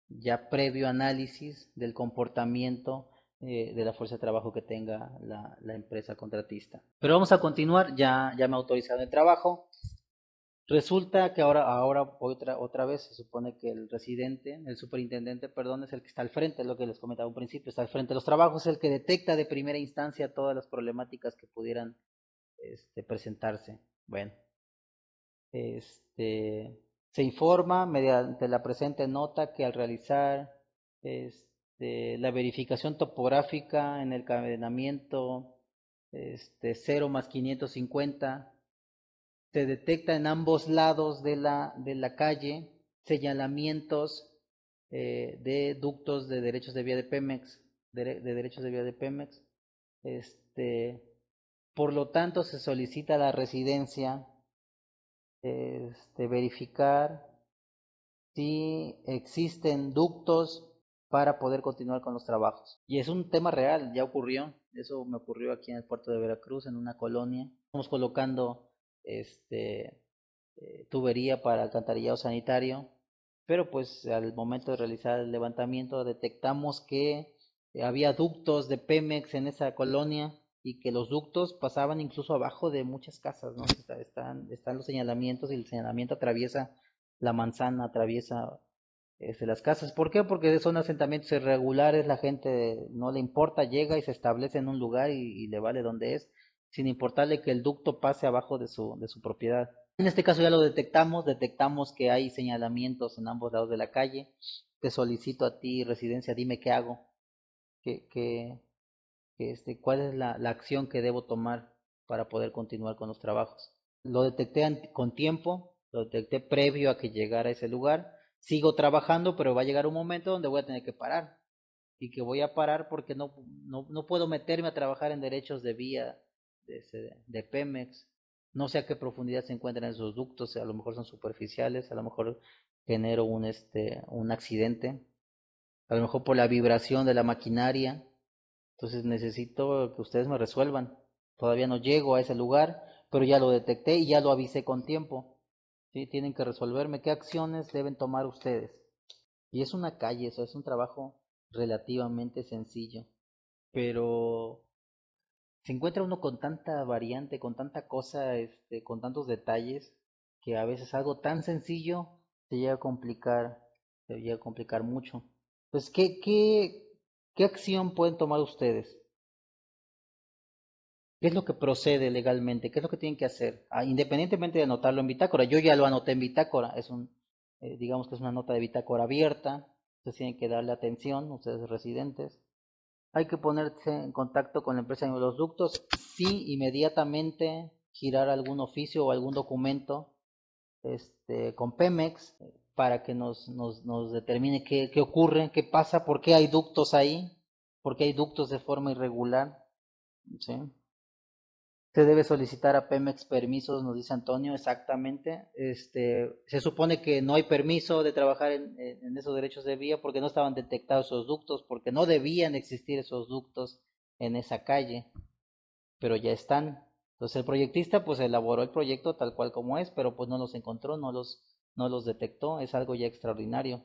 ya previo análisis del comportamiento de la fuerza de trabajo que tenga la empresa contratista. Pero vamos a continuar, ya me autorizaron el trabajo. Resulta que ahora otra vez se supone que el superintendente, perdón, es el que está al frente, es lo que les comentaba al principio, está al frente de los trabajos, es el que detecta de primera instancia todas las problemáticas que pudieran presentarse. Bueno, se informa mediante la presente nota que al realizar la verificación topográfica en el cadenamiento 0 más 550 se detecta en ambos lados de la calle señalamientos de ductos de derechos de vía de Pemex, de derechos de vía de Pemex. Por lo tanto, se solicita a la residencia verificar si existen ductos para poder continuar con los trabajos. Y es un tema real, ya ocurrió, eso me ocurrió aquí en el puerto de Veracruz, en una colonia. Estamos colocando tubería para alcantarillado sanitario, pero pues al momento de realizar el levantamiento detectamos que había ductos de Pemex en esa colonia y que los ductos pasaban incluso abajo de muchas casas, ¿no? Están los señalamientos y el señalamiento atraviesa la manzana, atraviesa las casas. ¿Por qué? Porque son asentamientos irregulares, la gente no le importa, llega y se establece en un lugar y le vale donde es, sin importarle que el ducto pase abajo de su propiedad. En este caso ya lo detectamos que hay señalamientos en ambos lados de la calle. Te solicito a ti, residencia, dime qué hago, qué, qué, cuál es la acción que debo tomar para poder continuar con los trabajos. Lo detecté con tiempo, lo detecté previo a que llegara a ese lugar. Sigo trabajando, pero va a llegar un momento donde voy a tener que parar. Y que voy a parar porque no puedo meterme a trabajar en derechos de vía de Pemex. No sé a qué profundidad se encuentran esos ductos, a lo mejor son superficiales, a lo mejor genero un accidente, a lo mejor por la vibración de la maquinaria. Entonces necesito que ustedes me resuelvan. Todavía no llego a ese lugar, pero ya lo detecté y ya lo avisé con tiempo. ¿Sí? Tienen que resolverme qué acciones deben tomar ustedes. Y es una calle, eso es un trabajo relativamente sencillo. Pero se encuentra uno con tanta variante, con tanta cosa, con tantos detalles, que a veces algo tan sencillo se llega a complicar mucho. Pues, ¿qué acción pueden tomar ustedes? ¿Qué es lo que procede legalmente? ¿Qué es lo que tienen que hacer? Independientemente de anotarlo en bitácora. Yo ya lo anoté en bitácora. Digamos que es una nota de bitácora abierta. Ustedes tienen que darle atención, ustedes residentes. Hay que ponerse en contacto con la empresa de los ductos. Sí, inmediatamente girar algún oficio o algún documento con Pemex para que nos determine qué ocurre, qué pasa, por qué hay ductos ahí, por qué hay ductos de forma irregular. ¿Sí? Se debe solicitar a Pemex permisos, nos dice Antonio, exactamente. Se supone que no hay permiso de trabajar en esos derechos de vía porque no estaban detectados esos ductos, porque no debían existir esos ductos en esa calle, pero ya están. Entonces el proyectista pues elaboró el proyecto tal cual como es, pero pues no los encontró, no los detectó, es algo ya extraordinario.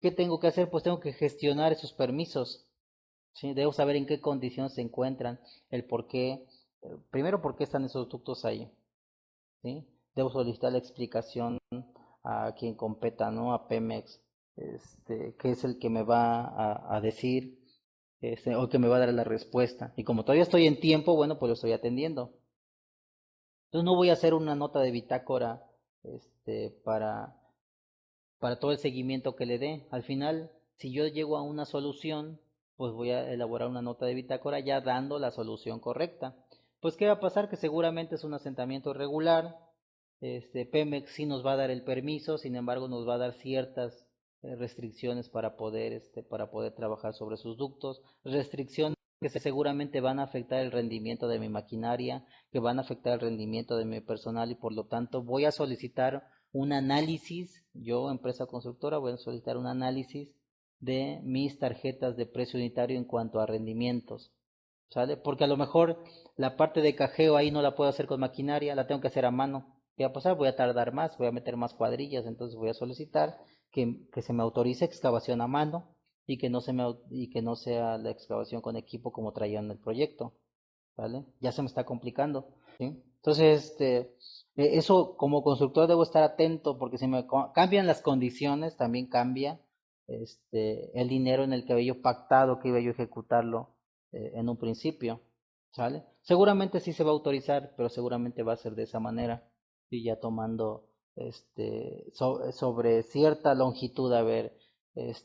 ¿Qué tengo que hacer? Pues tengo que gestionar esos permisos. Sí, debo saber en qué condiciones se encuentran, el por qué, primero por qué están esos ductos ahí, ¿sí? Debo solicitar la explicación a quien competa, ¿no? A Pemex, que es el que me va a decir, o que me va a dar la respuesta. Y como todavía estoy en tiempo, bueno, pues lo estoy atendiendo. Entonces no voy a hacer una nota de bitácora, para todo el seguimiento que le dé. Al final, si yo llego a una solución, pues voy a elaborar una nota de bitácora ya dando la solución correcta. Pues, ¿qué va a pasar? Que seguramente es un asentamiento irregular. Pemex sí nos va a dar el permiso, sin embargo nos va a dar ciertas restricciones para poder trabajar sobre sus ductos, restricciones que seguramente van a afectar el rendimiento de mi maquinaria, que van a afectar el rendimiento de mi personal y por lo tanto voy a solicitar un análisis, yo, empresa constructora, voy a solicitar un análisis de mis tarjetas de precio unitario en cuanto a rendimientos, ¿sale? Porque a lo mejor la parte de cajeo ahí no la puedo hacer con maquinaria, la tengo que hacer a mano. ¿Qué va a pasar? Voy a tardar más, voy a meter más cuadrillas, entonces voy a solicitar que se me autorice excavación a mano y que no y que no sea la excavación con equipo como traía en el proyecto, ¿vale? Ya se me está complicando, ¿sí? Entonces, eso como constructor debo estar atento porque si me cambian las condiciones, también cambia el dinero en el que había yo pactado que iba yo a ejecutarlo en un principio, ¿sale? Seguramente sí se va a autorizar, pero seguramente va a ser de esa manera y ya tomando sobre cierta longitud, a ver,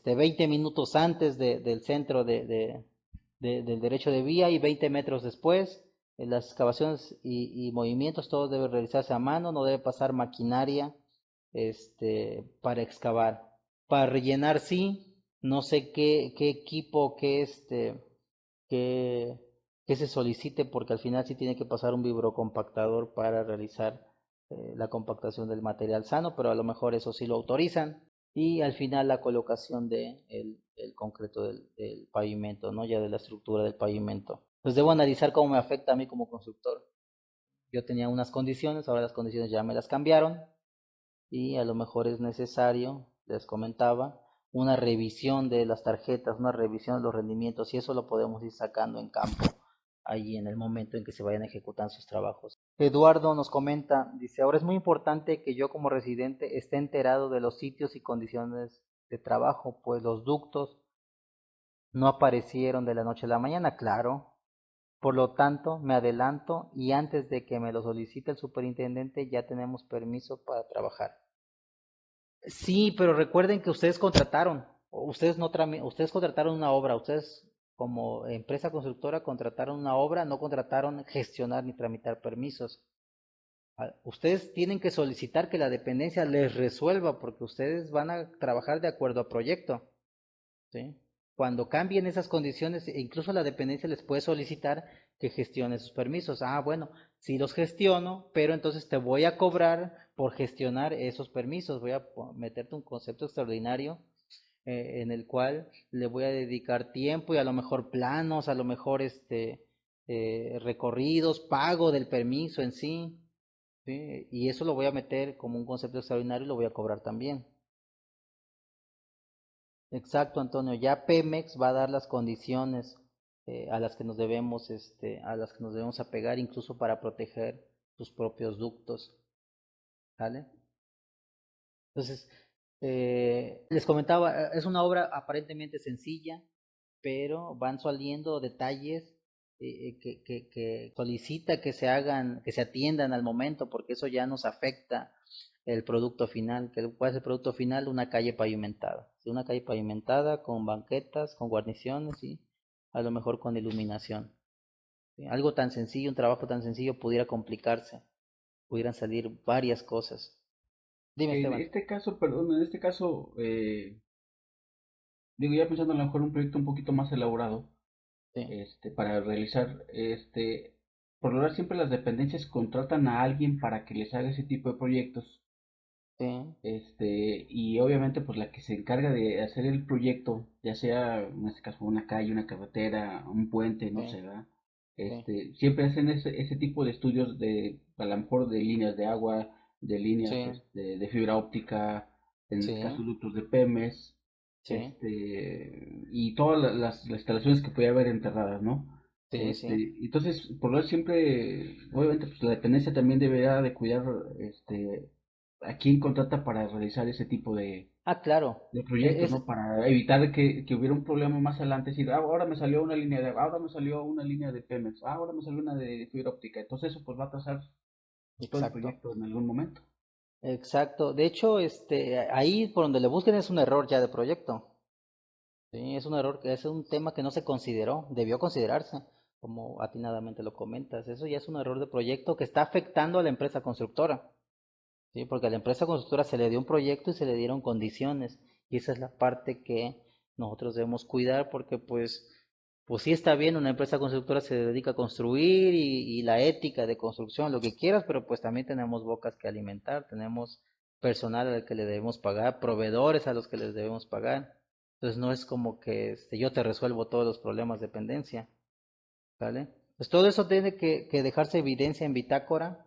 20 minutos antes del centro del derecho de vía y 20 metros después. Las excavaciones y movimientos, todo debe realizarse a mano, no debe pasar maquinaria para excavar. Para rellenar sí, no sé qué equipo, que, que se solicite, porque al final sí tiene que pasar un vibrocompactador para realizar la compactación del material sano, pero a lo mejor eso sí lo autorizan. Y al final la colocación de el concreto del pavimento, ¿no? Ya de la estructura del pavimento. Pues debo analizar cómo me afecta a mí como constructor. Yo tenía unas condiciones, ahora las condiciones ya me las cambiaron y a lo mejor es necesario, les comentaba, una revisión de las tarjetas, una revisión de los rendimientos y eso lo podemos ir sacando en campo allí en el momento en que se vayan ejecutando sus trabajos. Eduardo nos comenta, dice, ahora es muy importante que yo como residente esté enterado de los sitios y condiciones de trabajo, pues los ductos no aparecieron de la noche a la mañana, claro. Por lo tanto, me adelanto y antes de que me lo solicite el superintendente ya tenemos permiso para trabajar. Sí, pero recuerden que ustedes contrataron, ustedes contrataron una obra, ustedes como empresa constructora contrataron una obra, no contrataron gestionar ni tramitar permisos. Ustedes tienen que solicitar que la dependencia les resuelva porque ustedes van a trabajar de acuerdo a proyecto, ¿sí? Cuando cambien esas condiciones, incluso la dependencia les puede solicitar que gestione sus permisos. Ah, bueno, sí los gestiono, pero entonces te voy a cobrar por gestionar esos permisos. Voy a meterte un concepto extraordinario en el cual le voy a dedicar tiempo y a lo mejor planos, a lo mejor recorridos, pago del permiso en sí, ¿sí? Y eso lo voy a meter como un concepto extraordinario y lo voy a cobrar también. Exacto, Antonio. Ya Pemex va a dar las condiciones a las que nos debemos, a las que nos debemos apegar, incluso para proteger sus propios ductos, ¿vale? Entonces, les comentaba, es una obra aparentemente sencilla, pero van saliendo detalles que solicita que se hagan, que se atiendan al momento, porque eso ya nos afecta el producto final. ¿Cuál es el producto final? Una calle pavimentada. ¿Sí? Una calle pavimentada con banquetas, con guarniciones y a lo mejor con iluminación. ¿Sí? Algo tan sencillo, un trabajo tan sencillo pudiera complicarse, pudieran salir varias cosas. Dime, En Esteban. este caso, perdón, en este caso, digo, ya pensando a lo mejor un proyecto un poquito más elaborado, Sí, para realizar, por lo general siempre las dependencias contratan a alguien para que les haga ese tipo de proyectos, sí, y obviamente pues la que se encarga de hacer el proyecto, ya sea en este caso una calle, una carretera, un puente, no sí, sé, ¿verdad? sí, Siempre hacen ese tipo de estudios a lo mejor de líneas de agua, de líneas sí, de fibra óptica, en este caso sí, ductos de Pemex, sí, y todas las instalaciones que puede haber enterradas, ¿no? sí, sí. Entonces, por lo menos siempre, obviamente, pues la dependencia también deberá de cuidar, a quién contrata para realizar ese tipo Ah, claro. de proyectos, Es ¿no? Para evitar que hubiera un problema más adelante, decir, "Ah, ahora me salió una línea de, ahora me salió una línea de Pemex, ahora me salió una de fibra óptica, entonces eso pues va a atrasar todo el exacto. proyecto en algún momento. Exacto. De hecho, ahí por donde le busquen es un error ya de proyecto. Sí, es un error, que es un tema que no se consideró, debió considerarse, como atinadamente lo comentas. Eso ya es un error de proyecto que está afectando a la empresa constructora. Sí, porque a la empresa constructora se le dio un proyecto y se le dieron condiciones. Y esa es la parte que nosotros debemos cuidar porque pues sí está bien, una empresa constructora se dedica a construir y la ética de construcción, lo que quieras, pero pues también tenemos bocas que alimentar, tenemos personal al que le debemos pagar, proveedores a los que les debemos pagar. Entonces no es como que yo te resuelvo todos los problemas de dependencia, ¿vale? Pues todo eso tiene que dejarse evidencia en bitácora,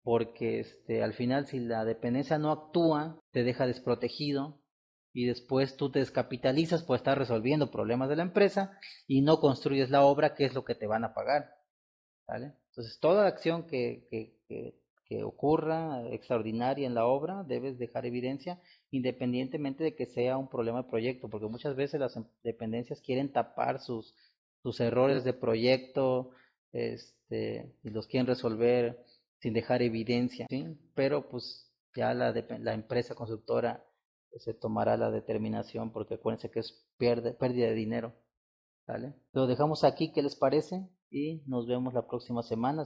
porque al final si la dependencia no actúa, te deja desprotegido y después tú te descapitalizas por estar resolviendo problemas de la empresa y no construyes la obra, que es lo que te van a pagar, ¿vale? Entonces toda acción que ocurra extraordinaria en la obra debes dejar evidencia independientemente de que sea un problema de proyecto, porque muchas veces las dependencias quieren tapar sus errores de proyecto, y los quieren resolver sin dejar evidencia, ¿sí? Pero pues ya la empresa constructora se tomará la determinación, porque acuérdense que es pérdida de dinero, ¿vale? Lo dejamos aquí, ¿qué les parece? Y nos vemos la próxima semana.